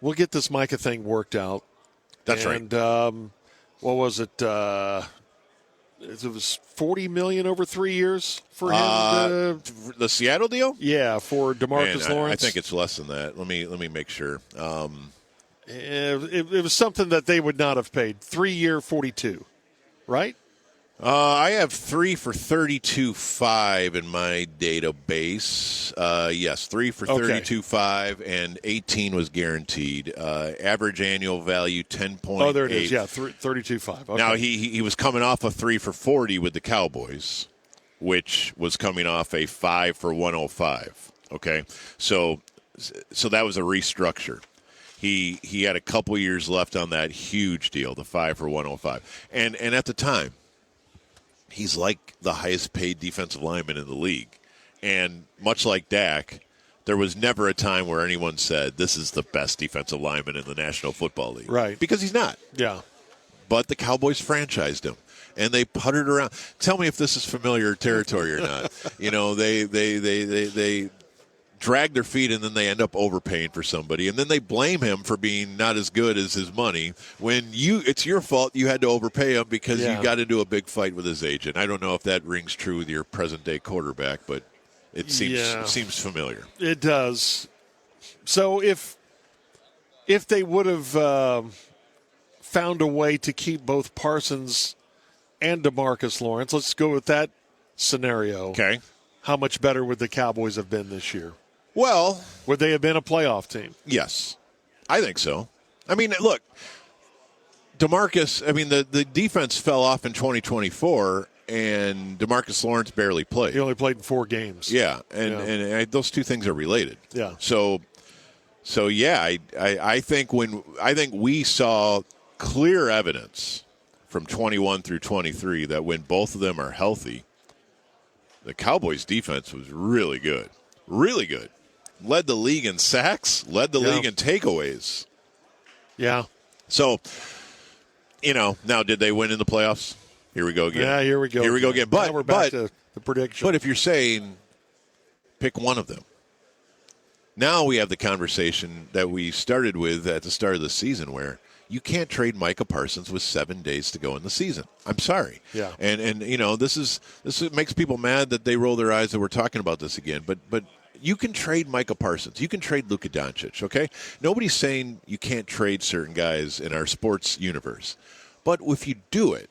we'll get this Micah thing worked out. That's right. And what was it? It was $40 million over 3 years for him. The Seattle deal? Yeah, for DeMarcus Lawrence. I think it's less than that. Let me make sure. It was something that they would not have paid. 3-year, 42. Right? I have 3 for 32.5 in my database. Yes, 3 for 32.5, and 18 was guaranteed. Average annual value 10.8. Oh, there it is. Yeah, 32.5. Okay. Now he was coming off a 3 for 40 with the Cowboys, which was coming off a 5 for 105. Okay, so that was a restructure. He had a couple years left on that huge deal, the 5 for 105. And at the time, he's like the highest paid defensive lineman in the league. And much like Dak, there was never a time where anyone said this is the best defensive lineman in the National Football League. Right. Because he's not. Yeah. But the Cowboys franchised him. And they puttered around. Tell me if this is familiar territory or not. They drag their feet, and then they end up overpaying for somebody, and then they blame him for being not as good as his money when it's your fault. You had to overpay him because you got into a big fight with his agent. I don't know if that rings true with your present-day quarterback, but it seems familiar. It does. So if they would have found a way to keep both Parsons and DeMarcus Lawrence, let's go with that scenario. Okay. How much better would the Cowboys have been this year? Well, would they have been a playoff team? Yes, I think so. I mean, look, DeMarcus, the defense fell off in 2024, and DeMarcus Lawrence barely played. He only played in 4 games. Yeah, and those two things are related. Yeah. So yeah, I think we saw clear evidence from 21 through 23 that when both of them are healthy, the Cowboys' defense was really good. Really good. Led the league in sacks, led the league in takeaways. Yeah. So, now did they win in the playoffs? Here we go again. Yeah, here we go. Here we go again. But now we're back to the prediction. But if you're saying pick one of them, now we have the conversation that we started with at the start of the season where you can't trade Micah Parsons with 7 days to go in the season. I'm sorry. Yeah. And this makes people mad that they roll their eyes that we're talking about this again. But you can trade Micah Parsons. You can trade Luka Doncic, okay? Nobody's saying you can't trade certain guys in our sports universe. But if you do it,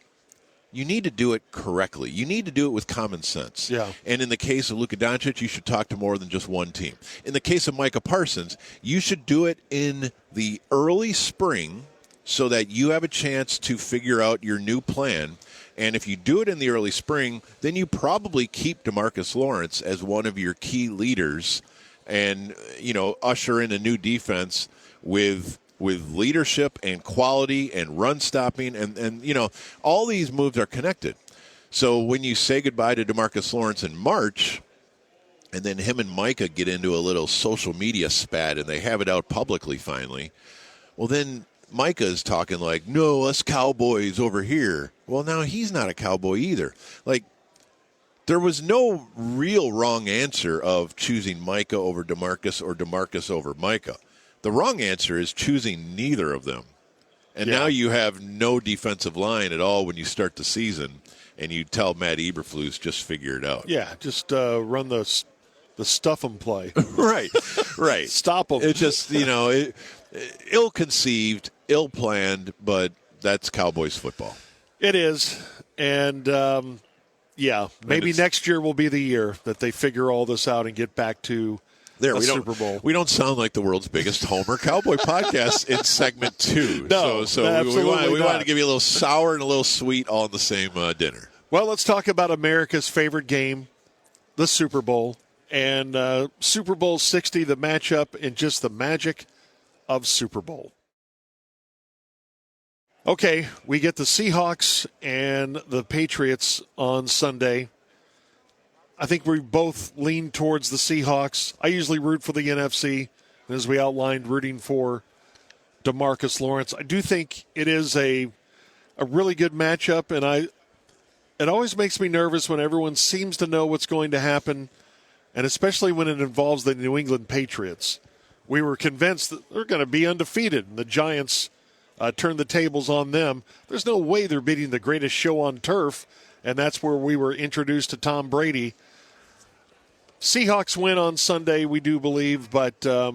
you need to do it correctly. You need to do it with common sense. Yeah. And in the case of Luka Doncic, you should talk to more than just one team. In the case of Micah Parsons, you should do it in the early spring so that you have a chance to figure out your new plan. And if you do it in the early spring, then you probably keep DeMarcus Lawrence as one of your key leaders and, usher in a new defense with leadership and quality and run stopping. And all these moves are connected. So when you say goodbye to DeMarcus Lawrence in March, and then him and Micah get into a little social media spat and they have it out publicly finally, well, then Micah is talking like, no, us Cowboys over here. Well, now he's not a Cowboy either. Like, there was no real wrong answer of choosing Micah over DeMarcus or DeMarcus over Micah. The wrong answer is choosing neither of them. And now you have no defensive line at all when you start the season, and you tell Matt Eberflus just figure it out. Yeah, just run the stuff 'em play. Right. Stop them. It's just, ill-conceived, ill-planned, but that's Cowboys football. It is. And, maybe next year will be the year that they figure all this out and get back to Super Bowl. We don't sound like the world's biggest Homer Cowboy podcast in segment 2. No, so we wanted to give you a little sour and a little sweet all in the same dinner. Well, let's talk about America's favorite game, the Super Bowl. And Super Bowl 60, the matchup and just the magic of Super Bowl. Okay, we get the Seahawks and the Patriots on Sunday. I think we both lean towards the Seahawks. I usually root for the NFC, as we outlined, rooting for DeMarcus Lawrence. I do think it is a really good matchup, and it always makes me nervous when everyone seems to know what's going to happen, and especially when it involves the New England Patriots. We were convinced that they're going to be undefeated, and the Giants turned the tables on them. There's no way they're beating the greatest show on turf, and that's where we were introduced to Tom Brady. Seahawks win on Sunday, we do believe, but I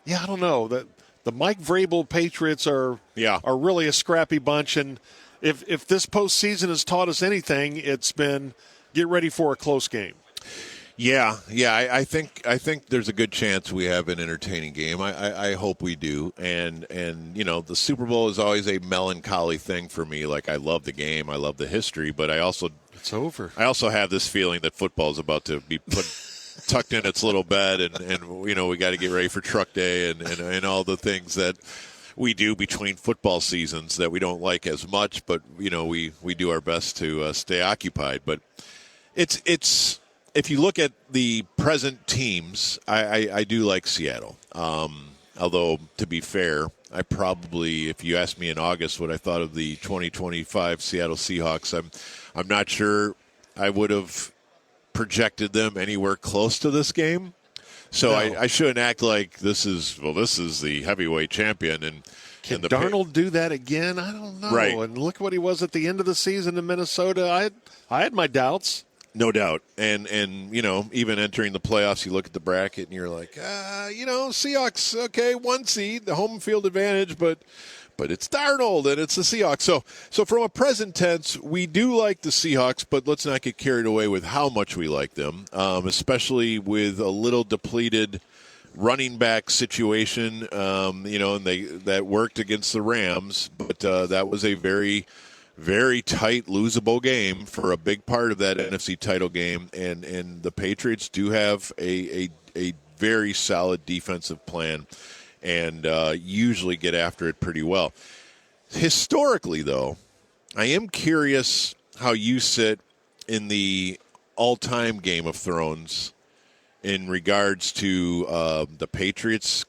don't know. The Mike Vrabel Patriots are really a scrappy bunch, and if this postseason has taught us anything, it's been get ready for a close game. Yeah. I think there's a good chance we have an entertaining game. I hope we do. And the Super Bowl is always a melancholy thing for me. Like, I love the game, I love the history, but it's over. I also have this feeling that football is about to be tucked in its little bed, and we got to get ready for truck day and all the things that we do between football seasons that we don't like as much, but we do our best to stay occupied. But it's. If you look at the present teams, I do like Seattle. Although, to be fair, I probably, if you asked me in August what I thought of the 2025 Seattle Seahawks, I'm not sure I would have projected them anywhere close to this game. So No. I shouldn't act like this is the heavyweight champion. And Can the Darnold do that again? I don't know. Right. And look what he was at the end of the season in Minnesota. I had my doubts. No doubt. And even entering the playoffs, you look at the bracket and you're like, Seahawks, okay, 1 seed, the home field advantage, but it's Darnold and it's the Seahawks. So from a present tense, we do like the Seahawks, but let's not get carried away with how much we like them, especially with a little depleted running back situation, and that worked against the Rams, but that was a very, very tight, losable game for a big part of that NFC title game, and the Patriots do have a very solid defensive plan and usually get after it pretty well. Historically, though, I am curious how you sit in the all-time Game of Thrones in regards to the Patriots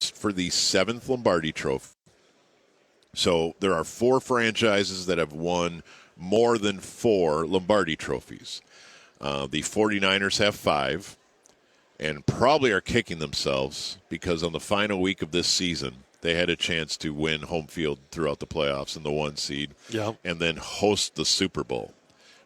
for the 7th Lombardi Trophy. So there are 4 franchises that have won more than 4 Lombardi trophies. The 49ers have 5 and probably are kicking themselves because on the final week of this season, they had a chance to win home field throughout the playoffs in the 1 seed and then host the Super Bowl,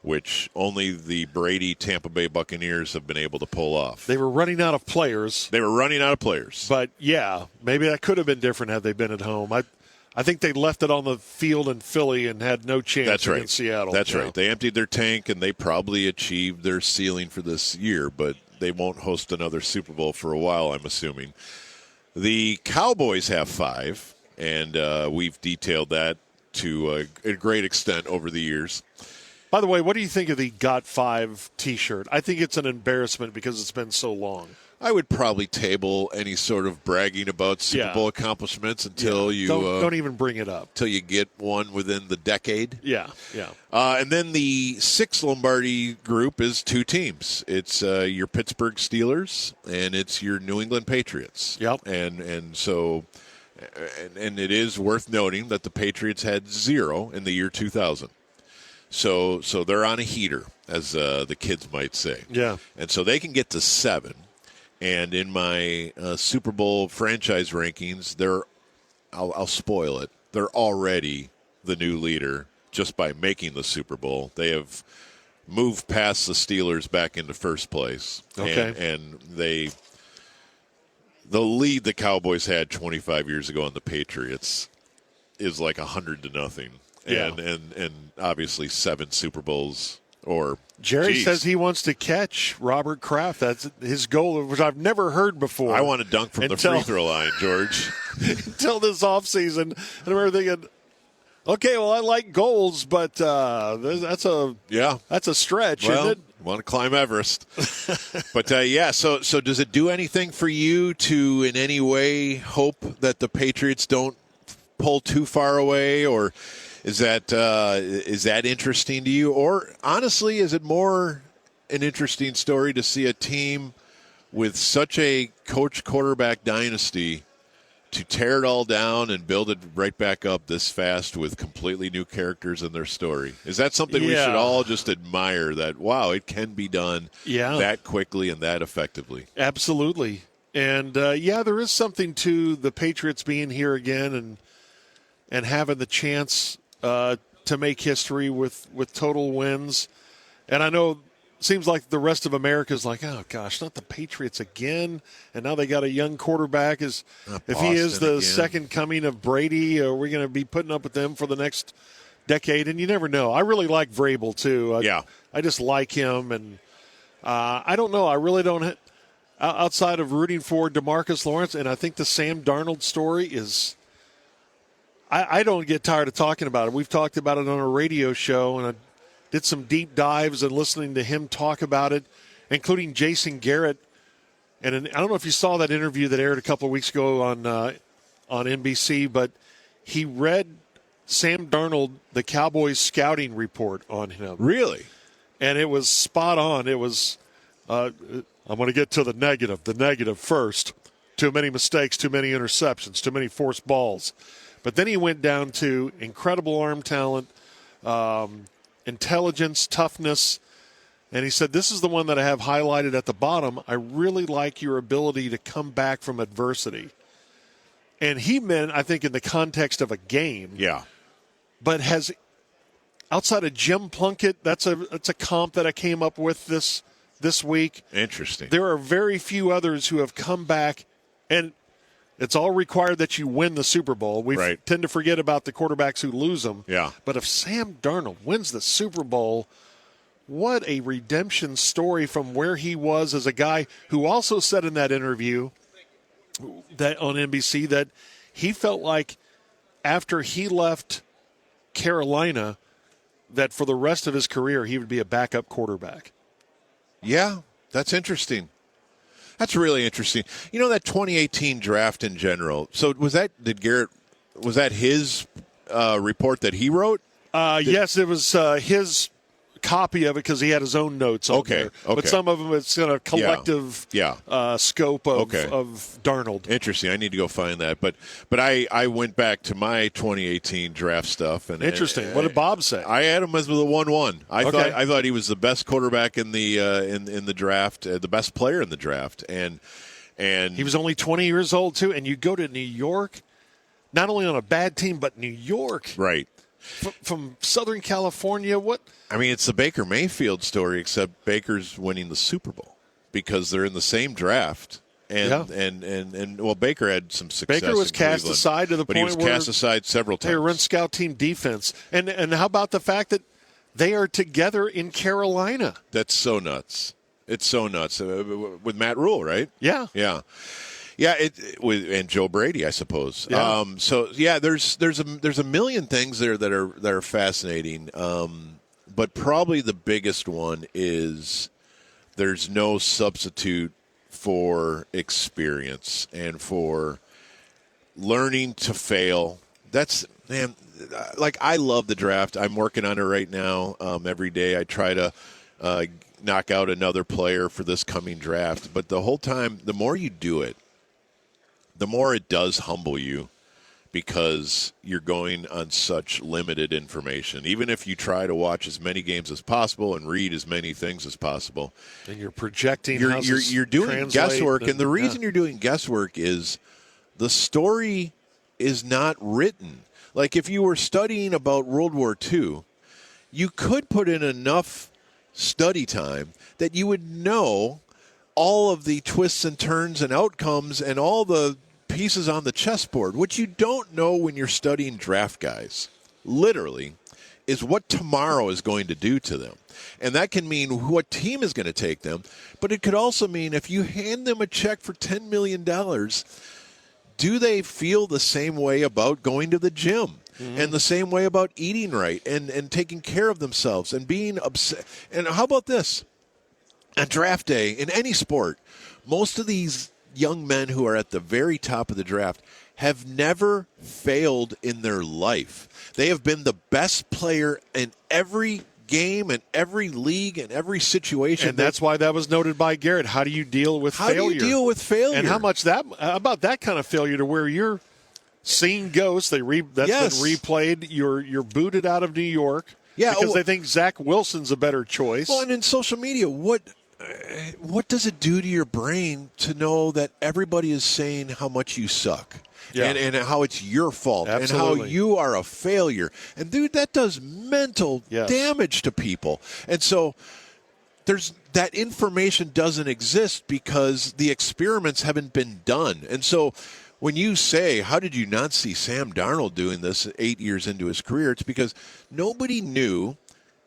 which only the Brady Tampa Bay Buccaneers have been able to pull off. They were running out of players. But, yeah, maybe that could have been different had they been at home. I think they left it on the field in Philly and had no chance against Seattle. That's right. They emptied their tank, and they probably achieved their ceiling for this year, but they won't host another Super Bowl for a while, I'm assuming. The Cowboys have 5, and we've detailed that to a great extent over the years. By the way, what do you think of the Got 5 T-shirt? I think it's an embarrassment because it's been so long. I would probably table any sort of bragging about Super Bowl accomplishments until you don't even bring it up till you get one within the decade. Yeah. And then the 6th Lombardi group is 2 teams. It's your Pittsburgh Steelers and it's your New England Patriots. Yep. And so it is worth noting that the Patriots had 0 in the year 2000. So they're on a heater, as the kids might say. Yeah. And so they can get to 7. And in my Super Bowl franchise rankings, I'll spoil it. They're already the new leader just by making the Super Bowl. They have moved past the Steelers back into first place. Okay. And the lead the Cowboys had 25 years ago on the Patriots is like 100-0. Yeah. And obviously 7 Super Bowls. Or Jerry says he wants to catch Robert Kraft. That's his goal, which I've never heard before. I want to dunk from the free throw line, George. Until this offseason. And I remember thinking, okay, well, I like goals, but that's a stretch, isn't it? Want to climb Everest. But, so does it do anything for you to in any way hope that the Patriots don't pull too far away, or is that interesting to you? Or honestly, is it more an interesting story to see a team with such a coach quarterback dynasty to tear it all down and build it right back up this fast with completely new characters in their story? Is that something we should all just admire, that, wow, it can be done that quickly and that effectively? Absolutely. And, there is something to the Patriots being here again and having the chance to make history with total wins. And I know it seems like the rest of America's like, oh, gosh, not the Patriots again. And now they got a young quarterback. If he is the second coming of Brady, are we going to be putting up with them for the next decade? And you never know. I really like Vrabel, too. I just like him. And I don't know. I really don't outside of rooting for DeMarcus Lawrence. And I think the Sam Darnold story is – I don't get tired of talking about it. We've talked about it on a radio show, and I did some deep dives and listening to him talk about it, including Jason Garrett. And I don't know if you saw that interview that aired a couple of weeks ago on NBC, but he read Sam Darnold, the Cowboys scouting report on him. Really? And it was spot on. It was, I'm going to get to the negative first. Too many mistakes, too many interceptions, too many forced balls. But then he went down to incredible arm talent, intelligence, toughness, And he said, this is the one that I have highlighted at the bottom. I really like your ability to come back from adversity. And he meant, I think, in the context of a game. Yeah. But has, outside of Jim Plunkett, that's a comp that I came up with this week. Interesting. There are very few others who have come back, and it's all required that you win the Super Bowl. We tend to forget about the quarterbacks who lose them. Yeah. But if Sam Darnold wins the Super Bowl, what a redemption story from where he was as a guy who also said in that interview that on NBC that he felt like after he left Carolina that for the rest of his career he would be a backup quarterback. Yeah, that's interesting. That's really interesting. You know, that 2018 draft in general. So was that his report that he wrote? Yes, it was his copy of it because he had his own notes on there. Okay. But some of them, it's in a collective scope of Darnold. Interesting. I need to go find that. But I went back to my 2018 draft stuff. And interesting. What did Bob say? I had him as the 1-1. I thought he was the best quarterback in the draft, the best player in the draft, and he was only 20 years old too. And you go to New York, not only on a bad team, but New York, right? From Southern California. What? I mean, it's the Baker Mayfield story, except Baker's winning the Super Bowl because they're in the same draft. And well, Baker had some success. Baker was in cast Cleveland, aside to the but point he was where cast aside several times. They run scout team defense, and how about the fact that they are together in Carolina? That's so nuts. It's so nuts with Matt Rule, right? Yeah. And Joe Brady, I suppose. Yeah. There's a million things there that are fascinating. But probably the biggest one is there's no substitute for experience and for learning to fail. That's, man, like I love the draft. I'm working on it right now. Every day I try to knock out another player for this coming draft. But the whole time, the more you do it, the more it does humble you because you're going on such limited information. Even if you try to watch as many games as possible and read as many things as possible. And you're projecting you're doing guesswork. And the reason you're doing guesswork is the story is not written. Like if you were studying about World War II, you could put in enough study time that you would know all of the twists and turns and outcomes and all the pieces on the chessboard. What you don't know when you're studying draft guys, literally, is what tomorrow is going to do to them. And that can mean what team is going to take them, but it could also mean if you hand them a check for $10 million, do they feel the same way about going to the gym? And the same way about eating right and taking care of themselves and being upset. And how about this? On draft day, in any sport, most of these young men who are at the very top of the draft have never failed in their life. They have been the best player in every game and every league and every situation. And that's why that was noted by Garrett. How do you deal with failure? How do you deal with failure? And how about that kind of failure to where you're seeing ghosts? That's been replayed. You're booted out of New York because they think Zach Wilson's a better choice. Well, and in social media, what does it do to your brain to know that everybody is saying how much you suck? Yeah. And how it's your fault. Absolutely. And how you are a failure. And, dude, that does mental damage to people. And so that information doesn't exist because the experiments haven't been done. And so when you say, how did you not see Sam Darnold doing this 8 years into his career, it's because nobody knew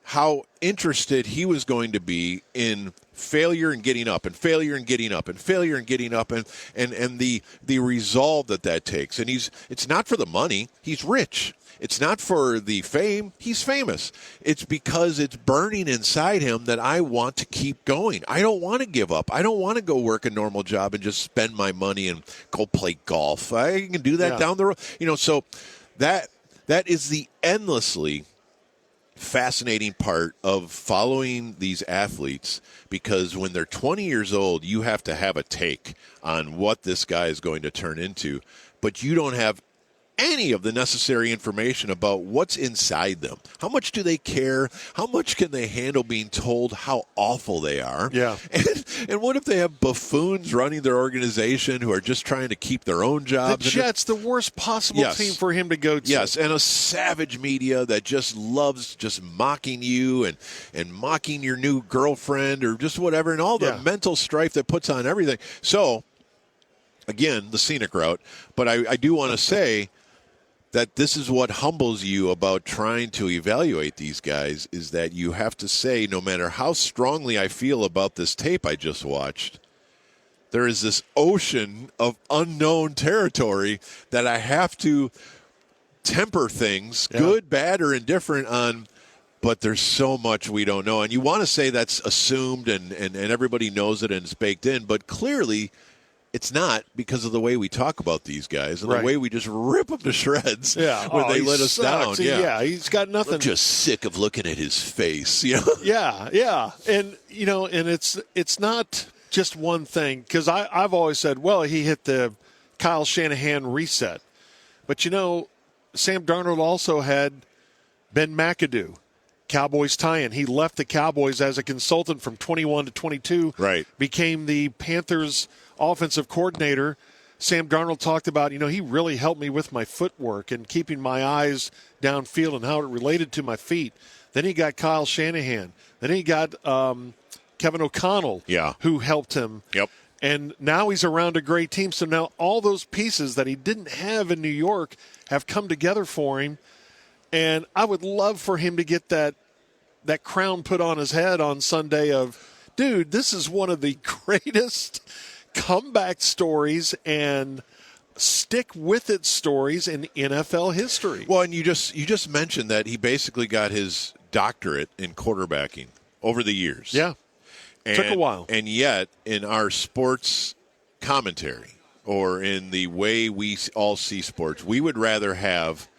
how interested he was going to be in failure and getting up and failure and getting up and failure and getting up and the resolve that takes. And it's not for the money. He's rich. It's not for the fame. He's famous. It's because it's burning inside him that I want to keep going. I don't want to give up. I don't want to go work a normal job and just spend my money and go play golf. I can do that down the road. So that is the endlessly fascinating part of following these athletes, because when they're 20 years old, you have to have a take on what this guy is going to turn into, but you don't have any of the necessary information about what's inside them. How much do they care? How much can they handle being told how awful they are? Yeah. And what if they have buffoons running their organization who are just trying to keep their own jobs? The Jets, the worst possible team for him to go to. Yes, and a savage media that just loves just mocking you and mocking your new girlfriend or just whatever, and all the mental strife that puts on everything. So, again, the scenic route. But I do want to say that this is what humbles you about trying to evaluate these guys, is that you have to say, no matter how strongly I feel about this tape I just watched, there is this ocean of unknown territory that I have to temper things, good, bad, or indifferent on, but there's so much we don't know. And you want to say that's assumed and everybody knows it and it's baked in, but clearly it's not, because of the way we talk about these guys and the way we just rip them to shreds when they let us down. He's got nothing. I'm just sick of looking at his face. Yeah. And, and it's not just one thing, because I've always said, well, he hit the Kyle Shanahan reset. But, Sam Darnold also had Ben McAdoo, Cowboys tie-in. He left the Cowboys as a consultant from 21 to 22. Right. Became the Panthers offensive coordinator. Sam Darnold talked about, he really helped me with my footwork and keeping my eyes downfield and how it related to my feet. Then he got Kyle Shanahan. Then he got Kevin O'Connell, who helped him. Yep. And now he's around a great team. So now all those pieces that he didn't have in New York have come together for him. And I would love for him to get that crown put on his head on Sunday of, dude, this is one of the greatest comeback stories and stick with it stories in NFL history. Well, and you just mentioned that he basically got his doctorate in quarterbacking over the years. Yeah. Took a while. And yet, in our sports commentary or in the way we all see sports, we would rather have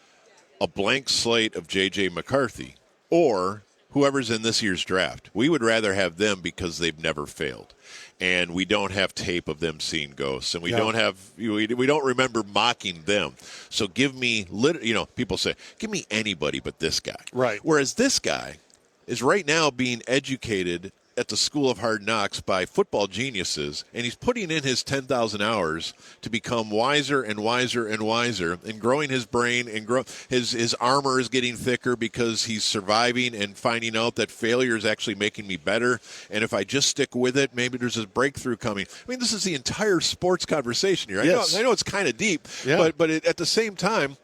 a blank slate of J.J. McCarthy or whoever's in this year's draft. We would rather have them because they've never failed. And we don't have tape of them seeing ghosts, and we don't remember mocking them. So give me, people say, give me anybody but this guy. Right. Whereas this guy is right now being educated at the School of Hard Knocks by football geniuses, and he's putting in his 10,000 hours to become wiser and wiser and wiser, and growing his brain, and his armor is getting thicker because he's surviving and finding out that failure is actually making me better, and if I just stick with it, maybe there's this breakthrough coming. I mean, this is the entire sports conversation here. Yes. I know it's kind of deep, but at the same time,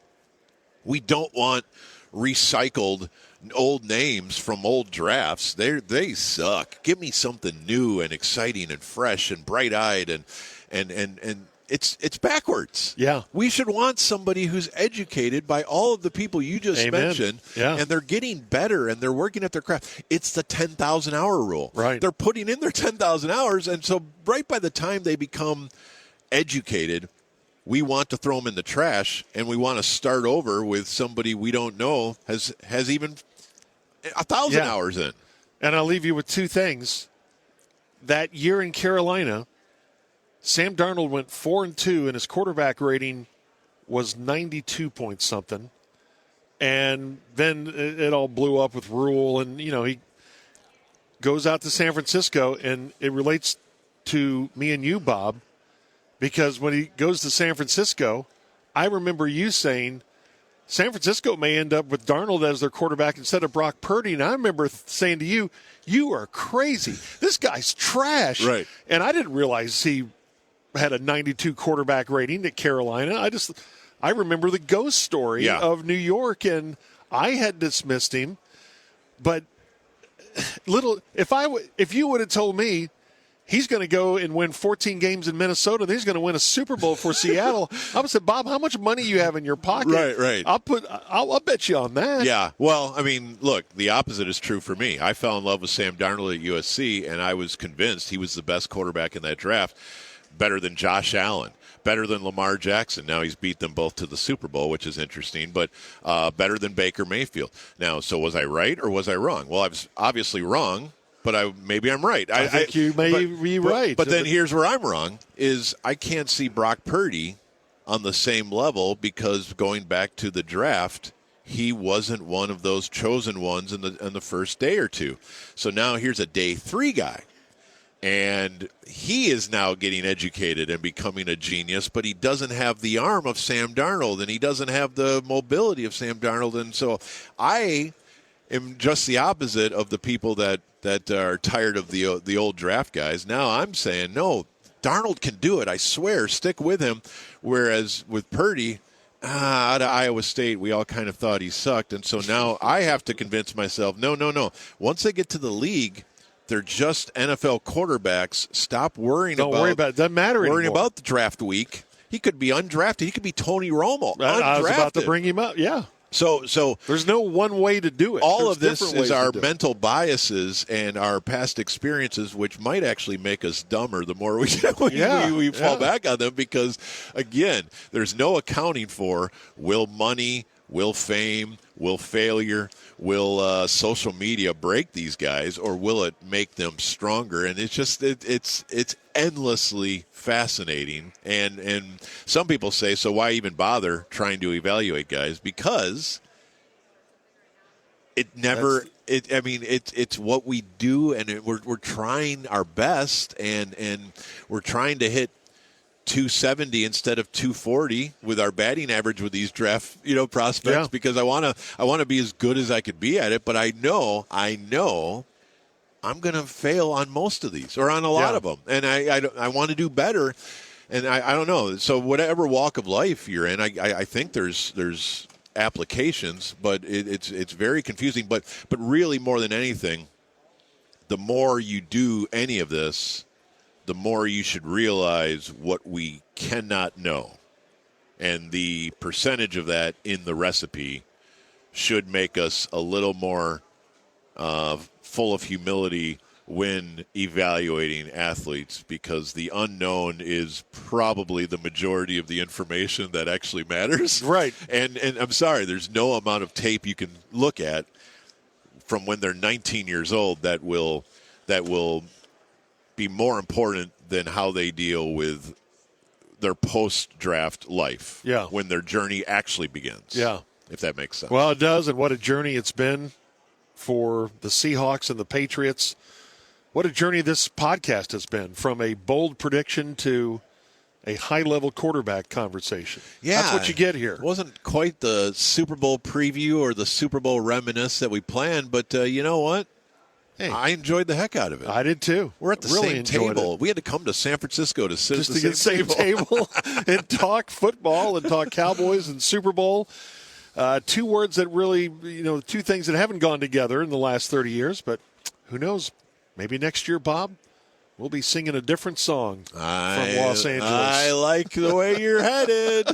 we don't want recycled old names from old drafts. They suck. Give me something new and exciting and fresh and bright-eyed and it's backwards. Yeah. We should want somebody who's educated by all of the people you just mentioned, and they're getting better and they're working at their craft. It's the 10,000-hour rule. Right. They're putting in their 10,000 hours, and so right by the time they become educated, we want to throw them in the trash, and we want to start over with somebody we don't know has even 1,000 hours in. And I'll leave you with two things. That year in Carolina, Sam Darnold went 4-2, and his quarterback rating was 92 point something. And then it all blew up with Rule, and he goes out to San Francisco, and it relates to me and you, Bob. Because when he goes to San Francisco, I remember you saying San Francisco may end up with Darnold as their quarterback instead of Brock Purdy. And I remember saying to you, you are crazy. This guy's trash. Right. And I didn't realize he had a 92 quarterback rating at Carolina. I remember the ghost story of New York, and I had dismissed him. But if you would have told me he's going to go and win 14 games in Minnesota, then he's going to win a Super Bowl for Seattle, I would say, Bob, how much money you have in your pocket? Right. I'll bet you on that. Yeah. Well, I mean, look, the opposite is true for me. I fell in love with Sam Darnold at USC, and I was convinced he was the best quarterback in that draft, better than Josh Allen, better than Lamar Jackson. Now he's beat them both to the Super Bowl, which is interesting, but better than Baker Mayfield. Now, so was I right or was I wrong? Well, I was obviously wrong. But maybe I'm right. I think you may be right. But then here's where I'm wrong, is I can't see Brock Purdy on the same level because going back to the draft, he wasn't one of those chosen ones in the first day or two. So now here's a day 3 guy. And he is now getting educated and becoming a genius, but he doesn't have the arm of Sam Darnold, and he doesn't have the mobility of Sam Darnold. And so I am just the opposite of the people that are tired of the old draft guys. Now I'm saying, no, Darnold can do it. I swear, stick with him. Whereas with Purdy, out of Iowa State, we all kind of thought he sucked. And so now I have to convince myself, no. Once they get to the league, they're just NFL quarterbacks. Stop worrying Don't worry about it. Doesn't matter worrying anymore. about the draft week. He could be undrafted. He could be Tony Romo. I was about to bring him up, yeah. So there's no one way to do it. All of this is our mental biases and our past experiences, which might actually make us dumber the more we fall back on them. Because, again, there's no accounting for will money, will fame, will failure, will social media break these guys, or will it make them stronger? And it's just it's endlessly fascinating. And some people say, so why even bother trying to evaluate guys? Because it never. It's what we do, and we're trying our best, and we're trying to hit 270 instead of 240 with our batting average with these draft prospects, because I want to be as good as I could be at it, but I know I'm going to fail on most of these, or on a lot of them, and I want to do better, and I don't know. So whatever walk of life you're in, I think there's applications, but it's very confusing. But really, more than anything, the more you do any of this, the more you should realize what we cannot know. And the percentage of that in the recipe should make us a little more full of humility when evaluating athletes, because the unknown is probably the majority of the information that actually matters. Right. And I'm sorry, there's no amount of tape you can look at from when they're 19 years old that will be more important than how they deal with their post-draft life. Yeah. When their journey actually begins. Yeah. If that makes sense. Well, it does, and what a journey it's been for the Seahawks and the Patriots. What a journey this podcast has been, from a bold prediction to a high-level quarterback conversation. Yeah. That's what you get here. It wasn't quite the Super Bowl preview or the Super Bowl reminisce that we planned, but you know what? Hey, I enjoyed the heck out of it. I did too. We're at the same table. We had to come to San Francisco to sit just at the to get same table and talk football and talk Cowboys and Super Bowl. Two words that really, two things that haven't gone together in the last 30 years, but who knows? Maybe next year, Bob, we'll be singing a different song from Los Angeles. I like the way you're headed.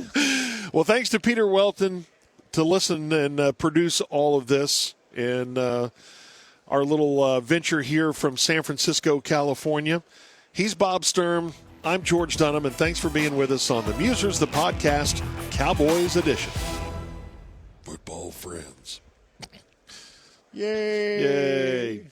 Well, thanks to Peter Welton to listen and produce all of this. And our little venture here from San Francisco, California. He's Bob Sturm. I'm George Dunham, and thanks for being with us on the Musers, the podcast, Cowboys edition. Football friends. Yay.